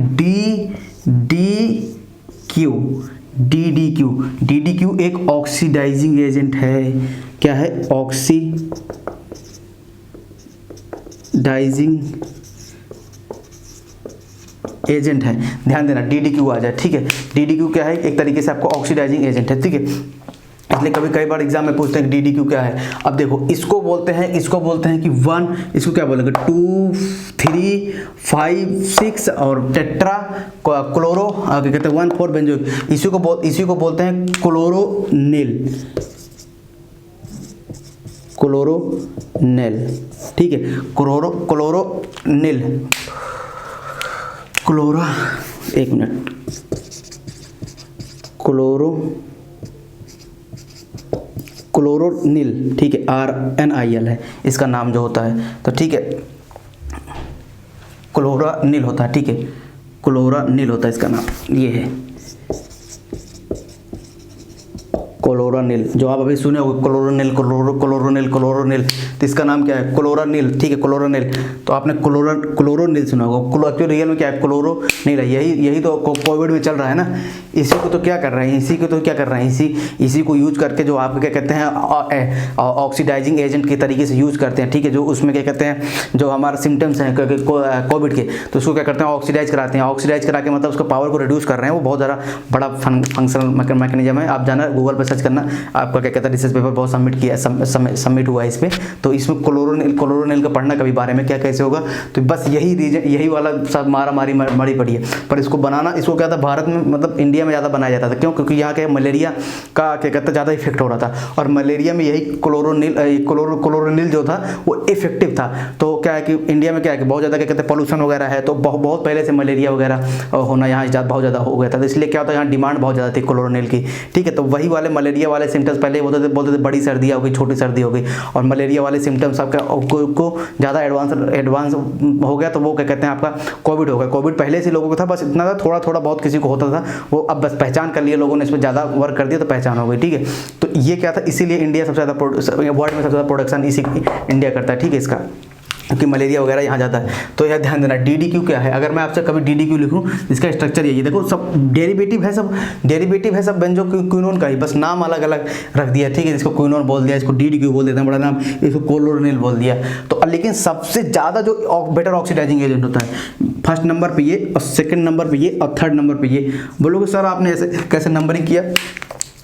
DDQ एक ऑक्सीडाइजिंग एजेंट है। क्या है, ऑक्सीडाइजिंग एजेंट है, ध्यान देना DDQ आ जाए, ठीक है। DDQ क्या है, एक तरीके से आपको ऑक्सीडाइजिंग एजेंट है, ठीक है। इसलिए कई बार एग्जाम में पूछते हैं कि DDQ क्या है। अब देखो इसको बोलते हैं कि 1, इसको क्या बोलेंगे 2, 3, 5, 6 और टेट्रा क्लोरो, आगे कहते हैं 1, 4 बेंजोइक, इसी को बोलते हैं क्लोरोनिल, ठीक है। क्लोरोनिल, एक मिनट, क्लोरोनिल, ठीक है, RNIL है इसका नाम जो होता है, तो ठीक है, क्लोरोनिल होता है, ठीक है, क्लोरोनिल होता है इसका नाम, ये है क्लोरोनिल, जो आप अभी सुने हो क्लोरोनिल, तो इसका नाम क्या है, क्लोरोनिल, ठीक है, क्लोरोनिल। तो आपने क्लोरोनिल सुना होगा, एक्चुअली रियल में क्या है, क्लोरोनिल है, यही तो कोविड में चल रहा है ना। इसी को तो क्या कर रहे हैं, इसी को यूज करके जो आप क्या कहते हैं ऑक्सीडाइजिंग एजेंट के तरीके से यूज करते हैं, ठीक है। जो उसमें क्या कहते हैं, जो हमारे सिम्टम्स हैं कोविड के, तो उसको क्या करते हैं, ऑक्सीडाइज कराते हैं, ऑक्सीडाइज करा के मतलब उसका पावर को रिड्यूस कर रहे हैं। वो बहुत ज़्यादा बड़ा फंक्शनल मैकेनिज्म है, आप जाना गूगल पर सर्च करना, आपका क्या कहता है रिसर्च पेपर बहुत सबमिट हुआ है इस पर। तो इसमें क्लोरोनिल का पढ़ना कभी बारे में क्या कैसे होगा, तो बस यही वाला सब मारी पड़ी है। पर इसको बनाना, इसको क्या था, भारत में मतलब इंडिया में ज़्यादा बनाया जाता था, क्यों, क्योंकि यहाँ के मलेरिया का क्या कहता है ज़्यादा इफेक्ट हो रहा था, और मलेरिया में यही क्लोरोनिल जो था वो इफेक्टिव था। तो क्या है कि इंडिया में क्या है कि बहुत ज़्यादा क्या कहते हैं पॉल्यूशन वगैरह है, तो बहुत पहले से मलेरिया वगैरह होना यहाँ बहुत ज़्यादा हो गया था, तो इसलिए क्या होता है यहाँ डिमांड बहुत ज़्यादा थी क्लोरोनिल की, ठीक है। तो वही वाले मलेरिया वाले सिम्टम्स पहले बोलते थे बड़ी सर्दी हो गई, छोटी सर्दी हो गई, और मलेरिया वाले सिम्टम्स आपका को ज़्यादा एडवांस हो गया, तो वो क्या कहते हैं आपका कोविड हो गया। कोविड पहले से लोगों को था, बस इतना था, थोड़ा बहुत किसी को होता था, वो अब बस पहचान कर लिया लोगों ने, इसमें ज़्यादा वर्क कर दिया तो पहचान हो गई, ठीक है। तो ये क्या था, इसीलिए इंडिया सबसे ज़्यादा वर्ल्ड में सबसे ज़्यादा प्रोडक्शन इसी इंडिया करता है, ठीक है, इसका, क्योंकि मलेरिया वगैरह यहाँ जाता है। तो यह ध्यान देना, DDQ क्या है, अगर मैं आपसे कभी DDQ लिखूँ, इसका स्ट्रक्चर यही देखो, सब डेरिवेटिव है, सब बेंजोक्विनोन का ही, बस नाम अलग अलग रख दिया, ठीक है। इसको क्विनोन बोल दिया, इसको DDQ बोल देते हैं, बड़ा नाम, इसको क्लोरोनिल बोल दिया। तो लेकिन सबसे ज़्यादा जो बेटर ऑक्सीडाइजिंग एजेंट होता है, फर्स्ट नंबर पे ये, और सेकंड नंबर पे ये, और थर्ड नंबर पे ये। बोलोगे सर आपने ऐसे कैसे नंबरिंग किया,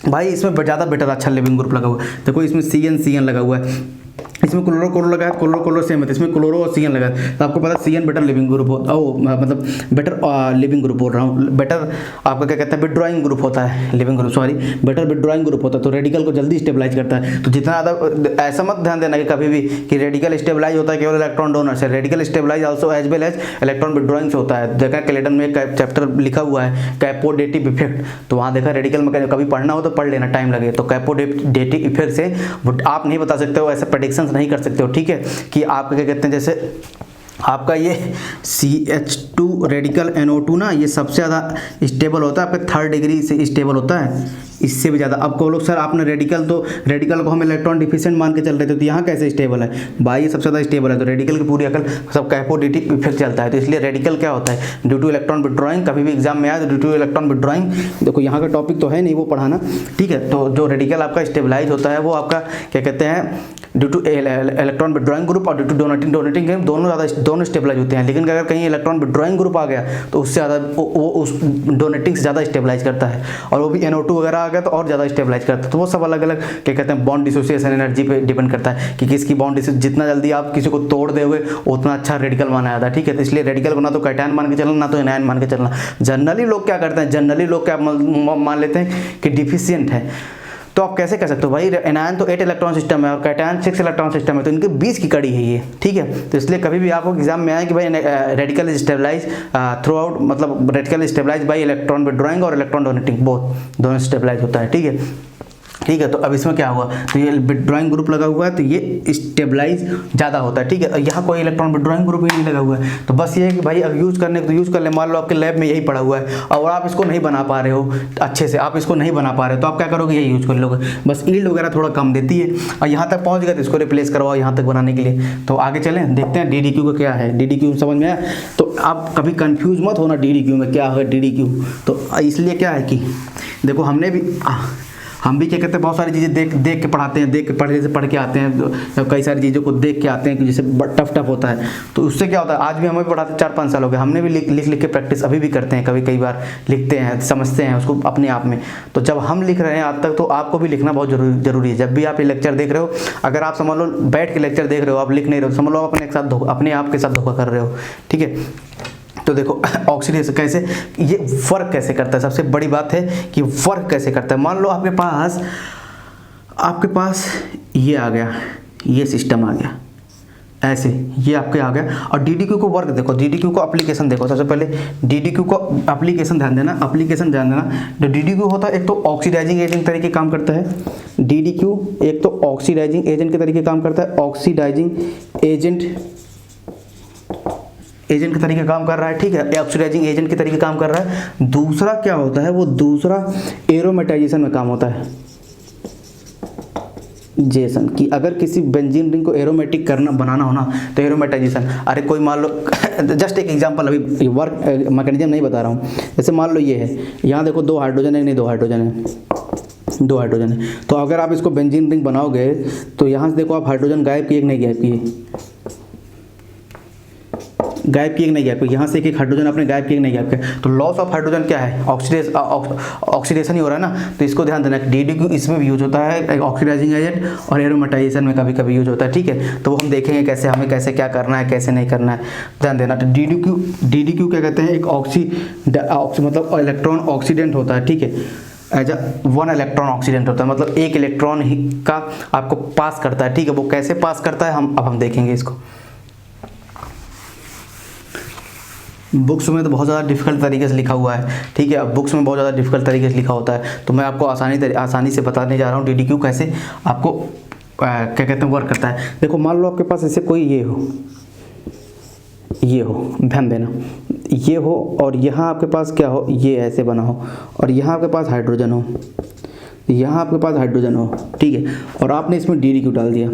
भाई इसमें ज़्यादा बेटर अच्छा लिविंग ग्रुप लगा हुआ है। देखो इसमें CN लगा हुआ है, इसमें क्लोरो लगा है, क्लोरो सेम है, इसमें क्लोरो और CN लगा है, तो आपको पता है CN बेटर लिविंग ग्रुप होता है, मतलब बेटर लिविंग ग्रुप बोल रहा हूँ, बेटर आपका क्या कहते हैं विड्रॉइंग ग्रुप होता है, leaving group sorry better withdrawing group होता है, तो रेडिकल को जल्दी स्टेबलाइज करता है। तो जितना ज़्यादा, ऐसा मत ध्यान देना कि कभी भी कि रेडिकल स्टेबलाइज होता है केवल इलेक्ट्रॉन डोनर से, radical stabilise also as well as electron withdrawing से होता है। देखा क्लेटन में एक चैप्टर लिखा हुआ है कैपोडेटिव इफेक्ट, तो वहाँ देखा रेडिकल में कभी पढ़ना हो तो पढ़ लेना, टाइम लगे। तो कैपोडेटिव इफेक्ट से आप नहीं बता सकते हो, ऐसे प्रेडिक्शंस नहीं कर सकते हो, ठीक है, कि आप क्या कहते हैं, जैसे आपका ये CH2 रेडिकल NO2 ना, ये सबसे ज़्यादा स्टेबल होता है, आपके 3rd डिग्री से स्टेबल होता है, इससे भी ज़्यादा। आपको लोग सर आपने रेडिकल को हम इलेक्ट्रॉन डिफिशिएंट मान के चल रहे थे, तो यहाँ कैसे स्टेबल है, भाई ये सबसे ज़्यादा स्टेबल है। तो रेडिकल की पूरी अकल सब कैपोडेटिव इफेक्ट चलता है, तो इसलिए रेडिकल क्या होता है, ड्यू टू इलेक्ट्रॉन विड्रॉइंग, कभी भी एग्जाम में आया तो ड्यू टू इलेक्ट्रॉन विड्रॉइंग, देखो यहाँ का टॉपिक तो है नहीं वो पढ़ाना, ठीक है। तो जो रेडिकल आपका स्टेबलाइज होता है वो आपका क्या कहते हैं due two electron withdrawing group और ड्यू टू डोनेटिंग दोनों स्टेबलाइज होते हैं। लेकिन अगर कहीं इलेक्ट्रॉन विड्रॉइंग ग्रुप आ गया तो उससे ज़्यादा वो उस डोनेटिंग से ज़्यादा स्टेबलाइज करता है, और वो भी NO2 वगैरह आ गया तो और ज़्यादा स्टेबलाइज करता है। तो वो सब अलग अलग क्या कहते हैं बॉन्ड डिसोसिएशन एनर्जी पे डिपेंड करता है कि किसकी बॉन्ड जितना जल्दी आप किसी को तोड़ दोगे उतना अच्छा रेडिकल माना जाता है, ठीक है। तो इसलिए रेडिकल को ना तो कैटायन मान के चलना, ना तो एनायन मान के चलना। जनरली लोग क्या करते हैं, जनरली लोग क्या मान लेते हैं कि डिफिशिएंट है, तो आप कैसे कह सकते हो भाई एनायन तो 8 इलेक्ट्रॉन सिस्टम है और कैटायन 6 इलेक्ट्रॉन सिस्टम है, तो इनके बीच की कड़ी है ये, ठीक है। तो इसलिए कभी भी आपको एग्जाम में आए कि भाई रेडिकल स्टेबलाइज थ्रू आउट, मतलब radical stabilise by electron withdrawing और इलेक्ट्रॉन डोनेटिंग, बोथ दोनों स्टेबलाइज होता है, ठीक है। ठीक है, तो अब इसमें क्या हुआ, तो ये विड्रॉइंग ग्रुप लगा हुआ है तो ये स्टेबलाइज ज़्यादा होता है, ठीक है। यहाँ कोई इलेक्ट्रॉन विड्रॉइंग ग्रुप ही नहीं लगा हुआ है, तो बस ये है कि भाई अब यूज़ करने को तो यूज़ कर ले। मान लो आपके लैब में यही पड़ा हुआ है और आप इसको नहीं बना पा रहे हो अच्छे से, आप इसको नहीं बना पा रहे हो, तो आप क्या करोगे, यही यूज़ कर लोगे। बस ईल्ड वगैरह थोड़ा कम देती है और यहाँ तक पहुँच गए तो इसको रिप्लेस करवाओ यहाँ तक बनाने के लिए। तो आगे चलें, देखते हैं DDQ का क्या है। DDQ समझ में आया, तो आप कभी कन्फ्यूज मत होना DDQ में क्या है DDQ। तो इसलिए क्या है कि देखो हमने हम भी क्या कहते हैं, बहुत सारी चीज़ें देख देख के पढ़ाते हैं, देख के पढ़ के आते हैं, तो कई सारी चीज़ों को देख के आते हैं कि जैसे टफ होता है, तो उससे क्या होता है, आज भी हमें भी पढ़ाते 4-5 साल हो गए, हमने भी लिख के प्रैक्टिस अभी भी करते हैं, कई बार लिखते हैं, समझते हैं उसको अपने आप में। तो जब हम लिख रहे हैं आज तक, तो आपको भी लिखना बहुत जरूरी है। जब भी आप ये लेक्चर देख रहे हो, अगर आप समझ लो बैठ के लेक्चर देख रहे हो, आप लिख नहीं रहे हो, समझ लो अपने आप के साथ धोखा कर रहे हो, ठीक है। तो देखो ऑक्सीडेशन कैसे, ये वर्क कैसे करता है, सबसे बड़ी बात है कि वर्क कैसे करता है। मान लो आपके पास ये आ गया, ये सिस्टम आ गया ऐसे, ये आपके आ गया, और DDQ को वर्क देखो, DDQ को एप्लीकेशन देखो। सबसे पहले DDQ को एप्लीकेशन ध्यान देना, जो DDQ होता है, एक तो ऑक्सीडाइजिंग एजेंट तरीके काम करता है। DDQ एक तो ऑक्सीडाइजिंग एजेंट के तरीके काम करता है, ऑक्सीडाइजिंग एजेंट के तरीके काम कर रहा है, ठीक है, ऑक्सीडाइजिंग एजेंट के तरीके काम कर रहा है। दूसरा क्या होता है, वो दूसरा एरोमेटाइजेशन में काम होता है, जेसन, कि अगर किसी बेंजीन रिंग को एरोमेटिक बनाना हो ना, तो एरोमेटाइजेशन। अरे कोई मान लो जस्ट एक एग्जांपल, अभी वर्क मैकेनिज्म नहीं बता रहा हूँ, जैसे मान लो ये है, यहाँ देखो 2 हाइड्रोजन है, नहीं 2 हाइड्रोजन है, 2 हाइड्रोजन है। तो अगर आप इसको बेंजीन रिंग बनाओगे, तो यहाँ से देखो आप हाइड्रोजन गायब किए कि नहीं गायब किए, यहाँ से एक हाइड्रोजन आपने गायब किया नहीं गायब किया। तो लॉस ऑफ हाइड्रोजन क्या है, ऑक्सीडेशन ही हो रहा है ना। तो इसको ध्यान देना, DDQ इसमें भी यूज होता है, ऑक्सीडाइजिंग एजेंट, और एरोमेटाइजेशन में कभी कभी यूज होता है, ठीक है। तो वो हम देखेंगे कैसे, हमें कैसे क्या करना है, कैसे नहीं करना है, ध्यान देना। तो DDQ क्या कहते हैं, एक मतलब इलेक्ट्रॉन ऑक्सीडेंट होता है, ठीक है, एज 1 इलेक्ट्रॉन ऑक्सीडेंट होता है, मतलब 1 इलेक्ट्रॉन का आपको पास करता है, ठीक है। वो कैसे पास करता है हम देखेंगे इसको। बुक्स में तो बहुत ज़्यादा डिफिकल्ट तरीके से लिखा हुआ है, ठीक है, अब बुक्स में बहुत ज़्यादा डिफिकल्ट तरीके से लिखा होता है, तो मैं आपको आसानी से बताने जा रहा हूँ DDQ कैसे आपको क्या कहते हैं वर्क करता है। देखो मान लो आपके पास ऐसे कोई ये हो, ध्यान देना, ये हो, और यहाँ आपके पास क्या हो, ये ऐसे बना हो, और यहाँ आपके पास हाइड्रोजन हो, ठीक है, और आपने इसमें DDQ डाल दिया।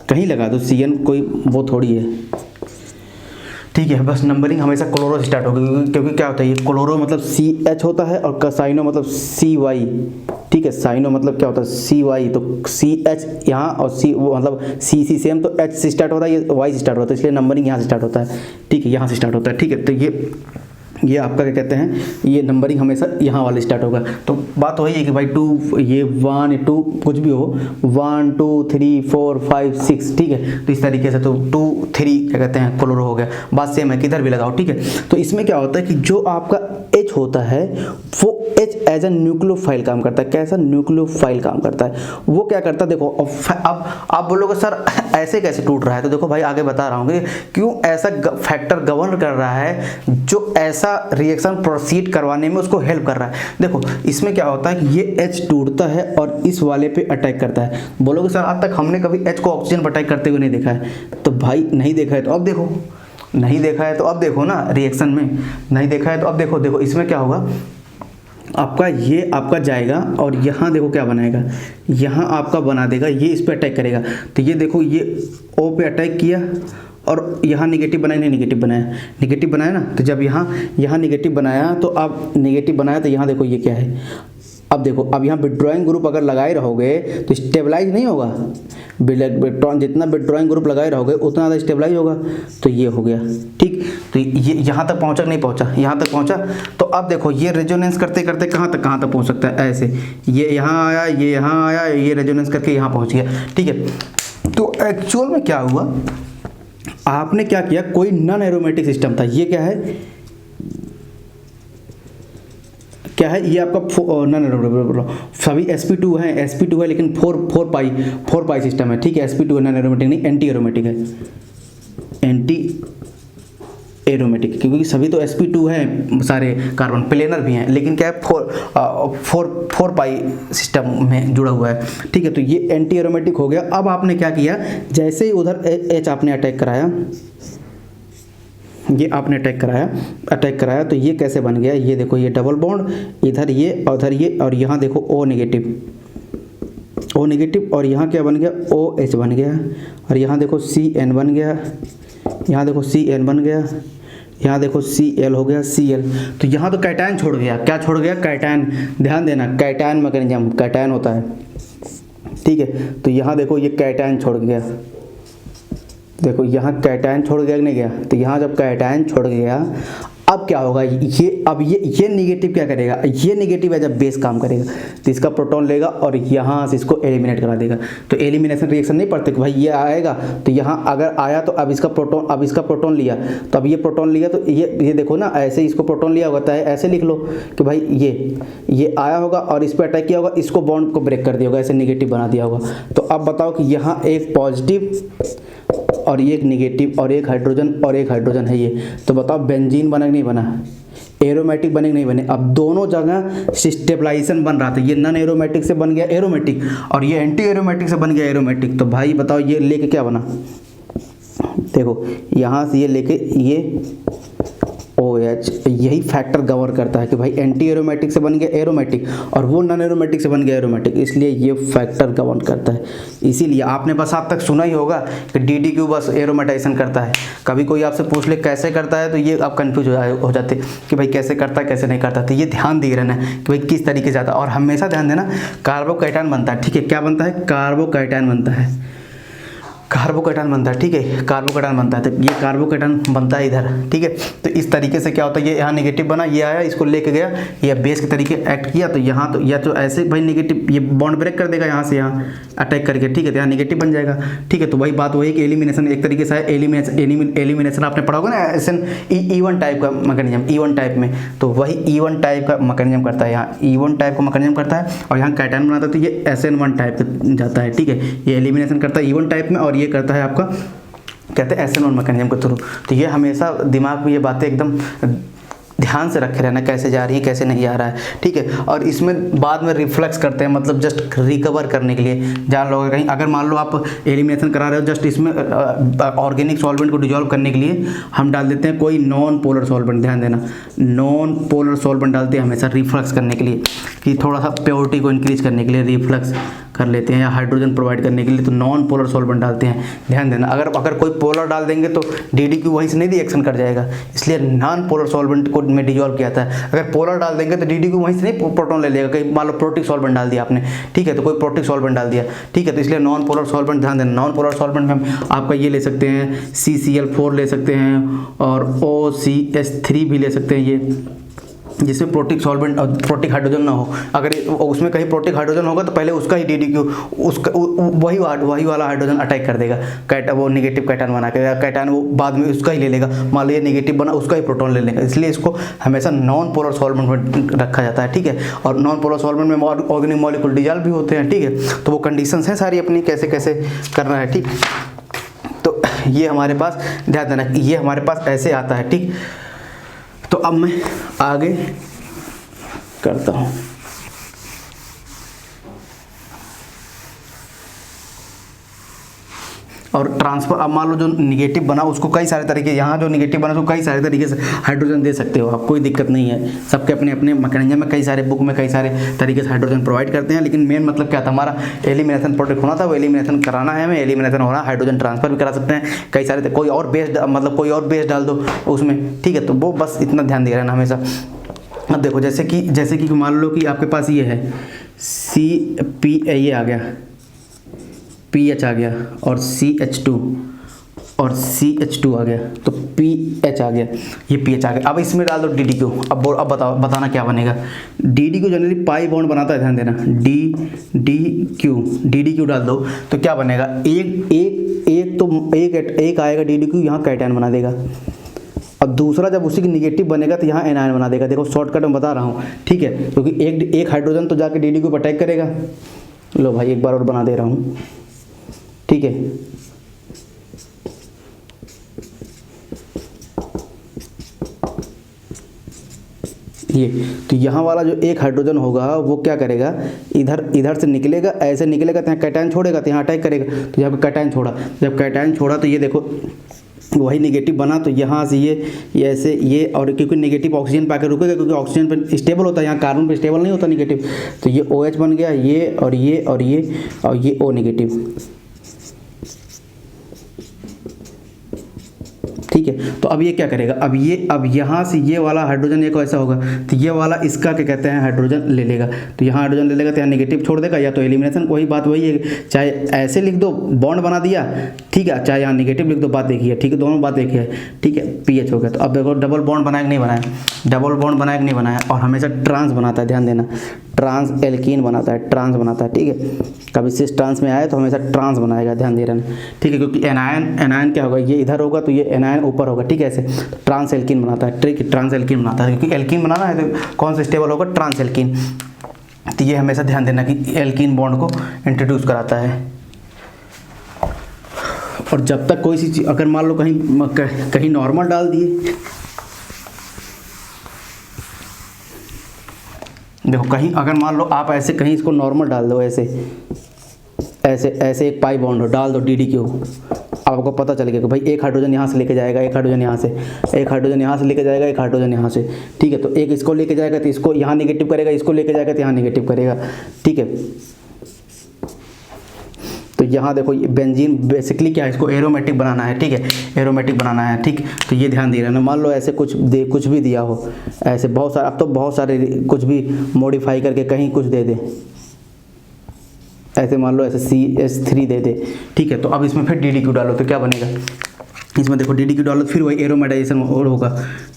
कहीं लगा दो, CN कोई वो थोड़ी है, ठीक है। बस नंबरिंग हमेशा क्लोरो से स्टार्ट होगी, क्योंकि क्या होता है, ये क्लोरो मतलब CH होता है, और साइनो मतलब CY, ठीक है। साइनो मतलब क्या होता है, CY, तो CH यहाँ, और C वो मतलब CC सेम, तो H से स्टार्ट होता है, ये Y से स्टार्ट होता है, इसलिए नंबरिंग यहाँ से स्टार्ट होता है, ठीक है, यहाँ से स्टार्ट होता है, ठीक है। तो ये आपका क्या कहते हैं, ये नंबरिंग हमेशा यहाँ वाले स्टार्ट होगा। तो बात वही है कि भाई 2, ये 1 2 कुछ भी हो, 1 2 3 4 5 6, ठीक है। तो इस तरीके से तो 2 3 क्या कहते हैं क्लोरो हो गया, बात सेम है, किधर भी लगाओ, ठीक है। तो इसमें क्या होता है कि जो आपका H होता है, वो H एज ए न्यूक्लियोफाइल काम करता है। कैसा न्यूक्लियोफाइल काम करता है, वो क्या करता है, देखो अब आप बोलोगे सर ऐसे कैसे टूट रहा है, तो देखो भाई आगे बता रहा हूँ कि क्यों ऐसा फैक्टर गवर्न कर रहा है जो ऐसा रिएक्शन प्रोसीड करवाने में उसको हेल्प कर रहा है। देखो इसमें क्या होता है कि ये H टूटता है और इस वाले पे अटैक करता है। बोलोगे सर आज तक हमने कभी H को ऑक्सीजन पर अटैक करते हुए नहीं देखा है, तो भाई नहीं देखा है तो अब देखो, नहीं देखा है तो अब देखो ना, रिएक्शन में नहीं देखा है तो अब देखो इसमें क्या होगा, आपका ये आपका जाएगा और यहाँ देखो क्या बनाएगा, यहाँ आपका बना देगा, ये इस पे अटैक करेगा। तो ये देखो ये O पे अटैक किया और यहाँ निगेटिव बनाया, नहीं निगेटिव बनाया ना, तो जब यहाँ निगेटिव बनाया तो अब निगेटिव बनाया तो यहाँ देखो ये क्या है, अब देखो अब यहाँ विड्रॉइंग ग्रुप अगर लगाए रहोगे तो स्टेबलाइज नहीं होगा, जितना विड्रॉइंग ग्रुप लगाए रहोगे उतना ज़्यादा स्टेबलाइज होगा। तो ये हो गया, ठीक। तो ये यहाँ तक पहुँचा नहीं पहुँचा, यहाँ तक पहुँचा। तो अब देखो ये रेजोनेंस करते करते कहाँ तक पहुँच सकता है, ऐसे ये यहाँ आया, ये यहाँ आया, ये रेजोनेंस करके यहाँ पहुँच गया, ठीक है। तो एक्चुअल में क्या हुआ, आपने क्या किया, कोई नॉन एरोमेटिक सिस्टम था, ये क्या है ये आपका सभी sp2 है, लेकिन 4 पाई सिस्टम है, ठीक है। sp2 है, नॉन एरोमेटिक नहीं, एंटी एरोमेटिक है, क्योंकि सभी तो sp2 है, सारे कार्बन प्लेनर भी हैं, लेकिन क्या है 4 पाई सिस्टम में जुड़ा हुआ है, ठीक है। तो ये एंटी एरोमेटिक हो गया। अब आपने क्या किया, जैसे ही उधर H आपने अटैक कराया, ये आपने अटैक कराया तो ये कैसे बन गया, ये देखो ये डबल बॉन्ड, इधर ये उधर ये, और यहाँ देखो O नेगेटिव, और यहाँ क्या बन गया, OH बन गया, और यहाँ देखो CN बन गया, यहाँ देखो CN बन गया, यहाँ देखो Cl हो गया Cl, तो यहाँ तो कैटायन छोड़ गया, क्या छोड़ गया, कैटायन। ध्यान देना कैटायन मैकेनिज्म, कैटायन होता है, ठीक है। तो यहाँ देखो ये कैटायन छोड़ गया, देखो यहाँ कैटायन छोड़ गया कि नहीं गया, तो यहाँ जब कैटायन छोड़ गया अब क्या होगा, ये अब ये निगेटिव क्या करेगा, ये निगेटिव है जब बेस काम करेगा तो इसका प्रोटॉन लेगा और यहाँ से इसको एलिमिनेट करा देगा। तो एलिमिनेशन रिएक्शन नहीं पढ़ते कि भाई ये आएगा तो यहाँ अगर आया तो अब इसका प्रोटॉन लिया, तो अब ये प्रोटॉन लिया तो ये देखो ना, ऐसे इसको प्रोटॉन लिया होता है, ऐसे लिख लो कि भाई ये आया होगा और इस पर अटैक किया होगा, इसको बॉन्ड को ब्रेक कर दिया होगा, ऐसे निगेटिव बना दिया होगा। तो अब बताओ कि यहाँ एक पॉजिटिव और ये एक निगेटिव और एक हाइड्रोजन है ये, तो बताओ बेंजीन बना कि नहीं बना, एरोमेटिक बने कि नहीं बने। अब दोनों जगह स्टेबलाइजेशन बन रहा था, ये नॉन एरोमेटिक से बन गया एरोमेटिक और ये एंटी एरोमेटिक से बन गया एरोमेटिक। तो भाई बताओ ये लेके क्या बना, देखो यहाँ से ये लेके ये OH, यही फैक्टर गवर्न करता है कि भाई एंटी एरोमेटिक से बन गया एरोमेटिक और वो नॉन एरोमेटिक से बन गया एरोमेटिक, इसलिए ये फैक्टर गवर्न करता है। इसीलिए आपने बस आप तक सुना ही होगा कि DDQ बस एरोमेटाइजेशन करता है। कभी कोई आपसे पूछ ले कैसे करता है तो ये आप कंफ्यूज हो जाते कि भाई कैसे करता है कैसे नहीं करता, तो ये ध्यान दिए रहना कि भाई किस तरीके से आता है। और हमेशा ध्यान देना कार्बोकैटायन बनता है, ठीक है, क्या बनता है, कार्बोकैटायन बनता है, कार्बोकैटायन बनता है, ठीक है, कार्बोकैटायन बनता है। तो ये कार्बोकैटायन बनता है इधर, ठीक है। तो इस तरीके से क्या होता है, ये यहाँ नेगेटिव बना, ये आया इसको लेके गया, ये बेस के तरीके एक्ट किया, तो यहाँ तो या तो ऐसे भाई नेगेटिव ये बॉन्ड ब्रेक कर देगा यहाँ से यहाँ अटैक करके, ठीक है, तो यहाँ नेगेटिव बन जाएगा, ठीक है। तो वही बात वही कि एलिमिनेशन एक तरीके से है, एलिमिनेशन आपने पढ़ा होगा ना एसन E1 टाइप का मैकेनिज्म, E1 टाइप में, तो वही E1 टाइप का मैकेनिज्म करता है, यहाँ E1 टाइप का मैकेनिज्म करता है और यहाँ कैटायन बनाता है, तो ये SN1 टाइप का जाता है, ठीक है। ये एलिमिनेशन करता है E1 टाइप में और ये करता है आपका कहते हैं SN1 मैकेनिज्म के थ्रू। तो ये हमेशा दिमाग में ये बातें एकदम ध्यान से रखे रहना, कैसे जा रही है कैसे नहीं जा रहा है, ठीक है। और इसमें बाद में रिफ्लेक्स करते हैं, मतलब जस्ट रिकवर करने के लिए जान लो कहीं, अगर मान लो आप एलिमिनेशन करा रहे हो, जस्ट इसमें ऑर्गेनिक सॉल्वेंट को डिजोल्व करने के लिए हम डाल देते हैं कोई नॉन पोलर सॉल्वेंट, ध्यान देना नॉन पोलर सॉल्वेंट डालते हैं हमेशा रिफ्लेक्स करने के लिए, कि थोड़ा सा प्योरिटी को इंक्रीज करने के लिए रिफ्लेक्स कर लेते हैं, या हाइड्रोजन प्रोवाइड करने के लिए तो नॉन पोलर सॉल्वेंट डालते हैं। ध्यान देना अगर कोई पोलर डाल देंगे तो DDQ वहीं से नहीं रिएक्शन कर जाएगा, इसलिए नॉन पोलर सॉल्वेंट को में डिजोल्व किया था। अगर पोलर डाल देंगे तो DDQ वहीं से नहीं प्रोटॉन ले लेगा, कहीं मान लो प्रोटिक सॉल्वेंट डाल दिया आपने, ठीक है, तो कोई प्रोटिक सॉल्वेंट डाल दिया, ठीक है, तो इसलिए नॉन पोलर सॉल्वेंट ध्यान देना। नॉन पोलर सॉल्वेंट में हम आपका ये ले सकते हैं CCl4 ले सकते हैं और OCH3 भी ले सकते हैं, ये जिसमें प्रोटिक सॉल्वेंट और प्रोटिक हाइड्रोजन ना हो। अगर उसमें कहीं प्रोटिक हाइड्रोजन होगा तो पहले उसका ही DDQ उसका वही वाला हाइड्रोजन अटैक कर देगा, वो निगेटिव कैटायन बना के, कैटायन वो बाद में उसका ही ले लेगा, मान लो ये निगेटिव बना उसका ही प्रोटॉन ले लेगा, इसलिए इसको हमेशा नॉन पोलर सॉल्वेंट में रखा जाता है, ठीक है। और नॉन पोलर सॉल्वेंट में ऑर्गेनिक मॉलिक्यूल डिजॉल्व भी होते हैं, ठीक है। तो वो कंडीशंस हैं सारी अपनी कैसे कैसे करना है, ठीक। तो ये हमारे पास ध्यान देना, ये हमारे पास ऐसे आता है, ठीक। तो अब मैं आगे करता हूँ। और ट्रांसफर, अब मान लो जो निगेटिव बना उसको कई सारे तरीके, यहाँ जो निगेटिव बना उसको कई सारे तरीके से हाइड्रोजन दे सकते हो आप, कोई दिक्कत नहीं है, सबके अपने अपने मैकेनिज्म में कई सारे बुक में कई सारे तरीके से हाइड्रोजन प्रोवाइड करते हैं। लेकिन मेन मतलब क्या था हमारा, एलिमिनेशन प्रोडक्ट होना था, वो एलिमिनेशन कराना है हमें, एलिमिनेशन होना, हाइड्रोजन ट्रांसफर भी करा सकते हैं कई सारे, कोई और बेस मतलब कोई और बेस डाल दो उसमें, ठीक है। तो वो बस इतना ध्यान दे रहना हमेशा। अब देखो जैसे कि मान लो कि आपके पास ये है ये आ गया, PH आ गया और CH2 और CH2 आ गया, तो PH आ गया, ये PH आ गया। अब इसमें डाल दो DDQ। अब बताना क्या बनेगा। DDQ जनरली पाई बॉन्ड बनाता है, ध्यान देना, DDQ डाल दो तो क्या बनेगा, एक आएगा DDQ, यहाँ कैटायन बना देगा, और दूसरा जब उसी की निगेटिव बनेगा तो यहाँ एनायन बना देगा। देखो शॉर्टकट में बता रहा हूँ, ठीक है, क्योंकि एक हाइड्रोजन तो जाके DDQ पर अटैक करेगा। लो भाई एक बार और बना दे रहा हूँ, ठीक है। ये तो यहाँ वाला जो एक हाइड्रोजन होगा वो क्या करेगा, इधर से निकलेगा, ऐसे निकलेगा तो यहाँ कैटायन छोड़ेगा, तो यहाँ अटैक करेगा, तो यहाँ पे कैटायन छोड़ा, जब कैटायन छोड़ा तो ये देखो वही निगेटिव बना, तो यहाँ से ये ऐसे ये, और क्योंकि निगेटिव ऑक्सीजन पे आकर रुकेगा, क्योंकि ऑक्सीजन पे स्टेबल होता है, यहाँ कार्बन पे स्टेबल नहीं होता निगेटिव, तो ये OH बन गया, ये और ये और ये O नेगेटिव, ठीक है। तो तो अब ये क्या करेगा, अब यहाँ से ये वाला हाइड्रोजन एक ऐसा होगा तो ये वाला इसका क्या कहते हैं हाइड्रोजन ले लेगा, तो यहाँ हाइड्रोजन ले लेगा तो यहाँ नेगेटिव छोड़ देगा, या तो एलिमिनेशन, वही बात वही है, चाहे ऐसे लिख दो बॉन्ड बना दिया, ठीक है, चाहे यहाँ नेगेटिव लिख दो, बात एक ही है, ठीक है, दोनों बात एक ही है, ठीक है, पीएच हो गया। तो अब देखो डबल बॉन्ड बनाया कि नहीं बनाया, डबल बॉन्ड बनाया कि नहीं बनाया, और हमेशा ट्रांस बनाता है, ध्यान देना, ट्रांस एल्कीन बनाता है, ट्रांस बनाता है, ठीक है, कभी सिस ट्रांस में आए तो हमेशा ट्रांस बनाएगा, ध्यान दे रहना, ठीक है, क्योंकि एनायन क्या होगा, ये इधर होगा तो ये एनायन ऊपर होगा, ठीक है, ऐसे तो ट्रांस एल्कीन बनाता है, ठीक है, ट्रांस एल्कीन बनाता है, क्योंकि एल्कीन बनाना है तो कौन सा स्टेबल होगा, ट्रांस एल्कीन। तो ये हमेशा ध्यान देना कि एल्कीन बॉन्ड को इंट्रोड्यूस कराता है। और जब तक कोई सी चीज़ अगर मान लो कहीं नॉर्मल डाल दिए, देखो कहीं अगर मान लो आप ऐसे कहीं इसको नॉर्मल डाल दो, ऐसे ऐसे ऐसे एक पाई बॉन्ड हो, डाल दो DDQ, आपको पता चल गया कि भाई एक हाइड्रोजन यहाँ से लेके जाएगा, एक हाइड्रोजन यहाँ से, एक हाइड्रोजन यहाँ से लेके जाएगा, एक हाइड्रोजन यहाँ से, ठीक है, तो एक इसको लेके जाएगा तो इसको यहाँ नेगेटिव करेगा, इसको लेके जाएगा तो यहाँ नेगेटिव करेगा, ठीक है। तो यहाँ देखो ये बेंजीन बेसिकली क्या है, इसको एरोमेटिक बनाना है, ठीक है, एरोमेटिक बनाना है, ठीक, तो ये ध्यान दे रहे हैं। मान लो ऐसे कुछ भी दिया हो, ऐसे बहुत सारे, अब तो बहुत सारे कुछ भी मॉडिफाई करके कहीं कुछ दे दे, ऐसे मान लो ऐसे CH3 दे दे, ठीक है, तो अब इसमें फिर DDQ डालो तो क्या बनेगा, इसमें देखो DDQ डालो फिर वही एरोमेटाइजेशन और होगा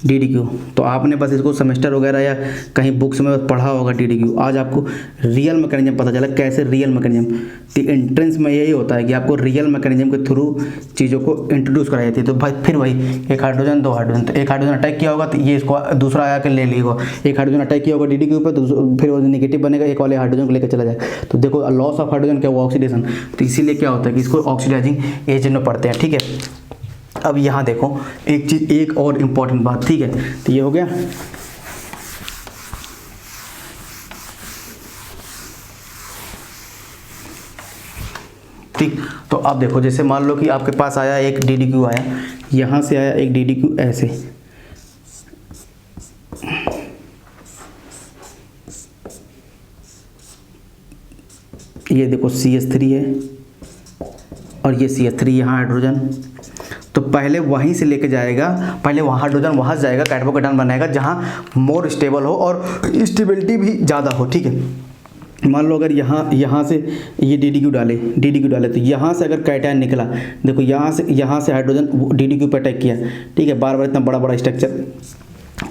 DDQ। तो आपने बस इसको सेमेस्टर वगैरह या कहीं बुक्स में पढ़ा होगा DDQ, आज आपको रियल मैकेनिज्म पता चला, कैसे रियल मैकेनिज्म। तो एंट्रेंस में यही होता है कि आपको रियल मैकेनिज्म के थ्रू चीज़ों को इंट्रोड्यूस कराई जाती है। तो भाई फिर वही एक हाइड्रोजन दो हाइड्रोजन, तो एक हाइड्रोजन अटैक किया होगा तो ये इसको दूसरा आया कर ले लेगा, एक हाइड्रोजन अटैक किया होगा DDQ पर, तो फिर वो नेगेटिव बनेगा, एक वाले हाइड्रोजन को लेकर चला जाएगा। तो देखो लॉस ऑफ हाइड्रोजन क्या हुआ, ऑक्सीडेशन। तो इसीलिए क्या होता है कि इसको ऑक्सीडाइजिंग एजेंट में पढ़ते हैं, ठीक है। अब यहाँ देखो एक चीज़, एक और इम्पॉर्टेंट बात, ठीक है, तो ये हो गया। ठीक, तो अब देखो जैसे मान लो कि आपके पास आया एक DDQ आया, यहाँ से आया एक DDQ ऐसे, ये देखो CH3 है और ये CH3 यहाँ हाइड्रोजन। तो पहले वहीं से लेके जाएगा, पहले वहाँ हाइड्रोजन वहाँ से जाएगा, कार्बोकेटायन बनाएगा जहाँ मोर स्टेबल हो और स्टेबिलिटी भी ज़्यादा हो, ठीक है। मान लो अगर यहाँ से ये DDQ डाले तो यहाँ से अगर कैटायन निकला, देखो यहाँ से हाइड्रोजन DDQ पर अटैक किया, ठीक है, बार बार इतना बड़ा बड़ा स्ट्रक्चर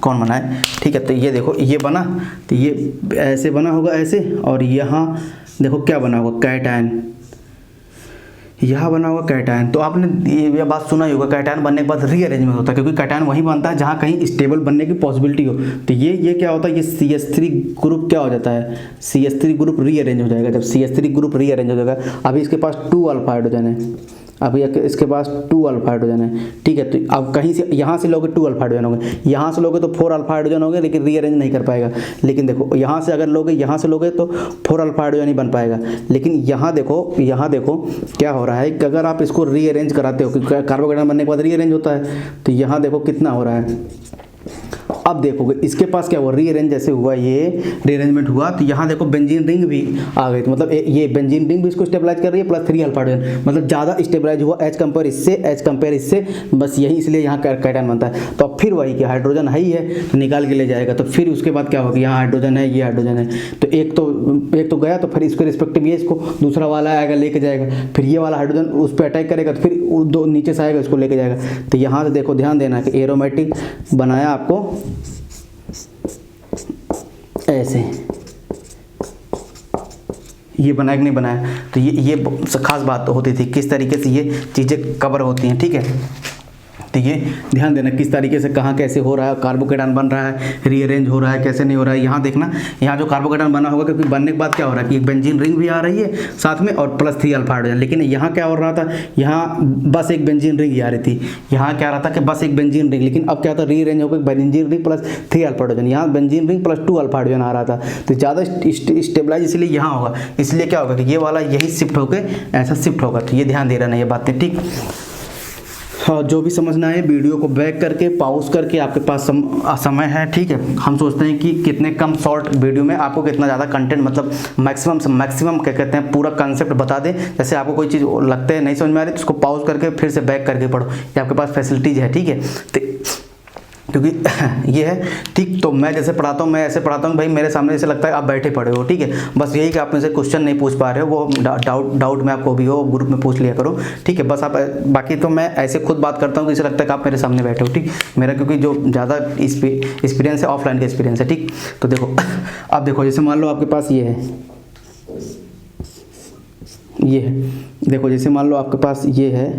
कौन बनाए, ठीक है। तो ये देखो ये बना, तो ये ऐसे बना होगा ऐसे, और यहाँ देखो क्या बना होगा, कैटायन, यहाँ बना हुआ कैटायन। तो आपने ये बात सुना ही होगा, कैटायन बनने के बाद रीअरेंजमेंट होता है, क्योंकि कैटायन वहीं बनता है जहाँ कहीं स्टेबल बनने की पॉसिबिलिटी हो। तो ये क्या होता है, ये CH3 ग्रुप क्या हो जाता है, CH3 ग्रुप रीअरेंज हो जाएगा। जब CH3 ग्रुप रीअरेंज हो जाएगा, अभी इसके पास 2 अल्फा हाइड्रोजन है, अभी इसके पास 2 अल्फा हाइड्रोजन है, ठीक है। तो अब कहीं से यहाँ से लोगे 2 अल्फा हाइड्रोजन होंगे, यहाँ से लोगे तो 4 अल्फा हाइड्रोजन होंगे, लेकिन रीअरेंज नहीं कर पाएगा। लेकिन देखो यहाँ से अगर लोगे, यहाँ से लोगे तो 4 अल्फा हाइड्रोजन ही बन पाएगा। लेकिन यहाँ देखो क्या हो रहा है कि अगर आप इसको रीअरेंज कराते हो, क्योंकि कार्बोकेटायन बनने के बाद रीअरेंज होता है, तो यहाँ देखो कितना हो रहा है। अब देखोगे इसके पास क्या हुआ, रीअरेंज जैसे हुआ, ये रीअरेंजमेंट हुआ, तो यहाँ देखो बेंजीन रिंग भी आ गई। तो मतलब ये बेंजीन रिंग भी इसको स्टेबलाइज कर रही है, प्लस 3 अल्फा हाइड्रोजन, मतलब ज़्यादा स्टेबलाइज हुआ एज कंपेयर इससे, बस यही इसलिए यहाँ कैटायन बनता है। तो अब फिर वही कि हाइड्रोजन है ही है तो निकाल के ले जाएगा। तो फिर उसके बाद क्या होगा, यहाँ हाइड्रोजन है, ये हाइड्रोजन है, तो एक तो गया, तो फिर इसके रिस्पेक्टिव ये इसको दूसरा वाला आएगा लेके जाएगा, फिर ये वाला हाइड्रोजन उस पर अटैक करेगा, तो फिर दो नीचे से आएगा इसको लेके जाएगा। तो यहाँ से देखो ध्यान देना कि एरोमेटिक बनाया आपको ऐसे, ये बनाया कि नहीं बनाया। तो ये खास बात होती थी, किस तरीके से ये चीज़ें कवर होती हैं, ठीक है। तो ये ध्यान देना किस तरीके से कहाँ कैसे हो रहा है, कार्बोकेटायन बन रहा है, रीअरेंज हो रहा है, कैसे नहीं हो रहा है। यहाँ देखना, यहाँ जो कार्बोकेटायन बना होगा, क्योंकि बनने के बाद क्या हो रहा है कि एक बेंजीन रिंग भी आ रही है साथ में, और प्लस 3 अल्फा हाइड्रोजन। लेकिन यहाँ क्या हो रहा था, यहाँ बस एक बेंजीन रिंग ही आ रही थी, यहाँ क्या रहा था कि बस एक बेंजीन रिंग, लेकिन अब क्या था, रीअरेंज होकर benzene ring plus 3 alpha hydrogen, यहाँ benzene ring plus 2 alpha hydrogen आ रहा था। तो ज़्यादा स्टेबलाइज इसलिए यहाँ होगा, इसलिए क्या होगा कि ये वाला यही शिफ्ट होकर ऐसा शिफ्ट होगा। तो ये ध्यान दे रहा है ये बातें, ठीक। और जो भी समझना है वीडियो को बैक करके पॉज करके, आपके पास समय है, ठीक है। हम सोचते हैं कि कितने कम शॉर्ट वीडियो में आपको कितना ज़्यादा कंटेंट, मतलब मैक्सिमम से मैक्सिमम क्या कहते हैं पूरा कंसेप्ट बता दें। जैसे आपको कोई चीज़ लगता है नहीं समझ में आ रही तो उसको पॉज करके फिर से बैक करके पढ़ो, ये आपके पास फैसिलिटीज़ है, ठीक है। क्योंकि ये है, ठीक। तो मैं जैसे पढ़ाता हूँ, मैं ऐसे पढ़ाता हूँ भाई, मेरे सामने जैसे लगता है आप बैठे पढ़े हो, ठीक है। बस यही कि आप मुझसे क्वेश्चन नहीं पूछ पा रहे हो, वो डाउट में आपको भी हो, ग्रुप में पूछ लिया करो, ठीक है। बस आप, बाकी तो मैं ऐसे खुद बात करता हूँ कि इसे लगता है कि आप मेरे सामने बैठे हो, ठीक। मेरा क्योंकि जो ज़्यादा एक्सपीरियंस है ऑफलाइन का एक्सपीरियंस है, ठीक। तो देखो अब देखो, जैसे मान लो आपके पास ये है, ये है, देखो जैसे मान लो आपके पास ये है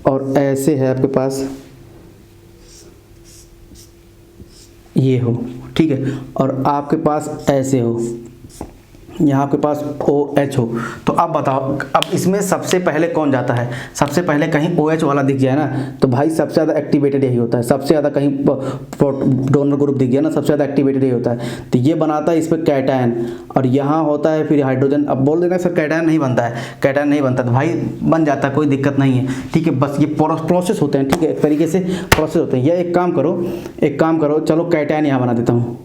और ऐसे है आपके पास ये हो, ठीक है। और आपके पास ऐसे हो, यहाँ आपके पास OH हो। तो अब बताओ, अब इसमें सबसे पहले कौन जाता है? सबसे पहले कहीं OH वाला दिख जाए ना, तो भाई सबसे ज़्यादा एक्टिवेटेड यही होता है। सबसे ज़्यादा कहीं डोनर ग्रुप दिख गया ना, सबसे ज़्यादा एक्टिवेटेड यही होता है। तो ये बनाता है इस पर कैटायन, और यहाँ होता है फिर हाइड्रोजन। अब बोल देना सर कैटायन नहीं बनता है, कैटायन नहीं बनता, तो भाई बन जाता है, कोई दिक्कत नहीं है, ठीक है। बस ये प्रोसेस होते हैं, ठीक है, एक तरीके से प्रोसेस होते हैं। या एक काम करो, चलो कैटायन यहाँ बना देता हूँ,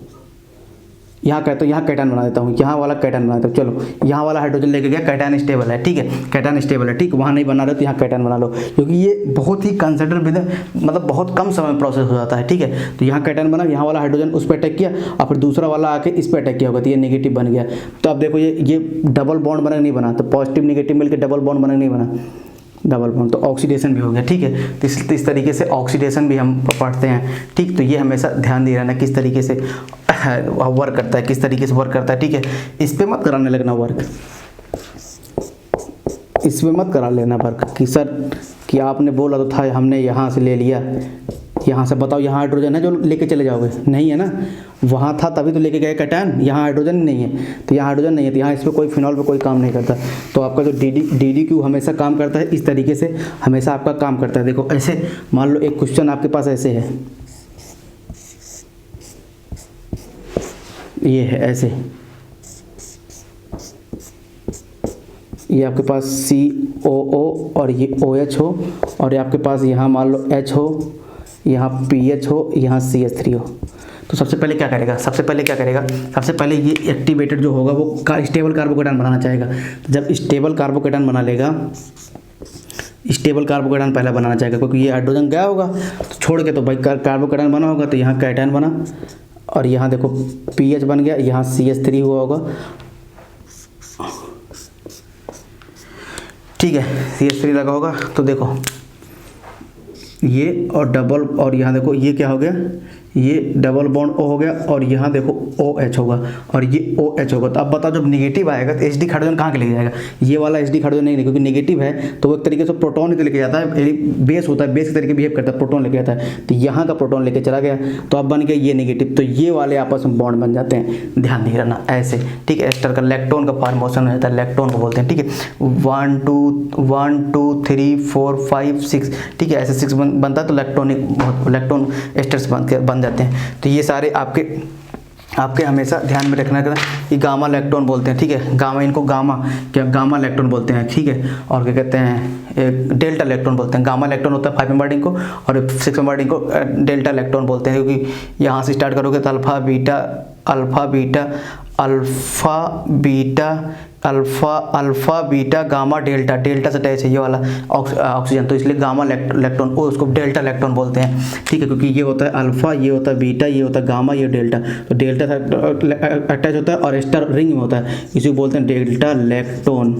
यहाँ कहते हैं, यहाँ कैटायन बना देता हूँ, यहाँ वाला कैटायन बना देता हूँ। चलो यहाँ वाला हाइड्रोजन लेके गया, कैटायन स्टेबल है, ठीक है, कैटायन स्टेबल है, ठीक। वहाँ नहीं बना रहे तो यहाँ कैटायन बना लो, क्योंकि ये बहुत ही कंसिडर विद, मतलब बहुत कम समय में प्रोसेस हो जाता है, ठीक है। तो यहाँ कैटायन बना, यहाँ वाला हाइड्रोजन उस पर अटैक किया, और फिर दूसरा वाला आके इस पर अटैक किया होगा, तो ये नेगेटिव बन गया। तो अब देखो ये डबल बॉन्ड बना नहीं बना, तो पॉजिटिव नेगेटिव मिलकर डबल बॉन्ड बना नहीं बना, डबल बॉन्ड, तो ऑक्सीडेशन भी हो गया, ठीक है। तो इस तरीके से ऑक्सीडेशन भी हम पढ़ते हैं, ठीक। तो ये हमेशा ध्यान दे रहना किस तरीके से वर्क करता है, किस तरीके से वर्क करता है, ठीक है। इस पे मत कराने लगना वर्क, इस पे मत करा लेना वर्क कि सर कि आपने बोला तो था, हमने यहाँ से ले लिया, यहाँ से बताओ, यहाँ हाइड्रोजन है जो लेके चले जाओगे, नहीं है ना, वहाँ था तभी तो लेके गए कैटायन, यहाँ हाइड्रोजन नहीं है, तो यहाँ हाइड्रोजन नहीं है, तो यहाँ इस पर कोई फिनॉल पे कोई काम नहीं करता। तो आपका जो DDQ हमेशा काम करता है इस तरीके से, हमेशा आपका काम करता है। देखो ऐसे मान लो एक क्वेश्चन आपके पास ऐसे है, ये है ऐसे, ये आपके पास COO और ये OH हो, और ये आपके पास यहाँ मान लो H हो, यहाँ PH हो, यहाँ CH3 हो। तो सबसे पहले क्या करेगा, सबसे पहले ये एक्टिवेटेड जो होगा वो स्टेबल कार्बोकेटायन बनाना चाहेगा। तो जब स्टेबल कार्बोकेटायन बना लेगा, स्टेबल कार्बोकेटायन पहले बनाना चाहेगा, क्योंकि ये हाइड्रोजन गया होगा तो छोड़ के, तो भाई कार्बोकेटायन बना होगा, तो यहाँ कैटायन बना, और यहाँ देखो PH बन गया, यहाँ CH3 हुआ होगा, ठीक है, CH3 लगा होगा। तो देखो ये और डबल, और यहाँ देखो ये क्या हो गया, ये डबल बॉन्ड O हो गया, और यहाँ देखो OH होगा, और ये OH होगा। तो अब बताओ जब नेगेटिव आएगा तो HD हाइड्रोजन कहाँ के लेके जाएगा? ये वाला HD हाइड्रोजन नहीं, क्योंकि नेगेटिव है तो वो एक तरीके से प्रोटॉन ही लेके जाता है, बेस होता है, बेस के तरीके बिहेव करता है, प्रोटॉन लेके जाता है। तो यहाँ का प्रोटॉन लेके चला गया, तो अब बन गया ये नेगेटिव, तो ये वाले आपस में बॉन्ड बन जाते हैं, ध्यान नहीं रहना ऐसे, ठीक है। एस्टर का इलेक्ट्रॉन का फॉर्मेशन हो जाता है, इलेक्ट्रॉन को बोलते हैं, ठीक है। 1 2 3 4 5 6, ठीक है, ऐसे 6 बनता है, तो इलेक्ट्रॉन एस्टर्स बन जाते हैं। तो ये सारे आपके हमेशा ध्यान में रखना कि गामा इलेक्ट्रॉन बोलते हैं, ठीक है, गामा, इनको गामा इलेक्ट्रॉन बोलते हैं, ठीक है। और क्या कहते हैं, डेल्टा इलेक्ट्रॉन बोलते हैं। गामा इलेक्ट्रॉन होता है 5 मेंबर रिंग को, और 6 मेंबर रिंग को डेल्टा इलेक्ट्रॉन बोलते हैं, क्योंकि यहाँ से स्टार्ट करोगे तो अल्फा बीटा गामा डेल्टा से अटैच है ये वाला ऑक्सीजन, तो इसलिए गामा इलेक्ट्रॉन को उसको डेल्टा इलेक्ट्रॉन बोलते हैं, ठीक है। क्योंकि ये होता है अल्फा, ये होता है बीटा, ये होता है गामा, ये डेल्टा, तो डेल्टा से अटैच होता है और एस्टर रिंग में होता है, इसी को बोलते हैं डेल्टा इलेक्ट्रॉन।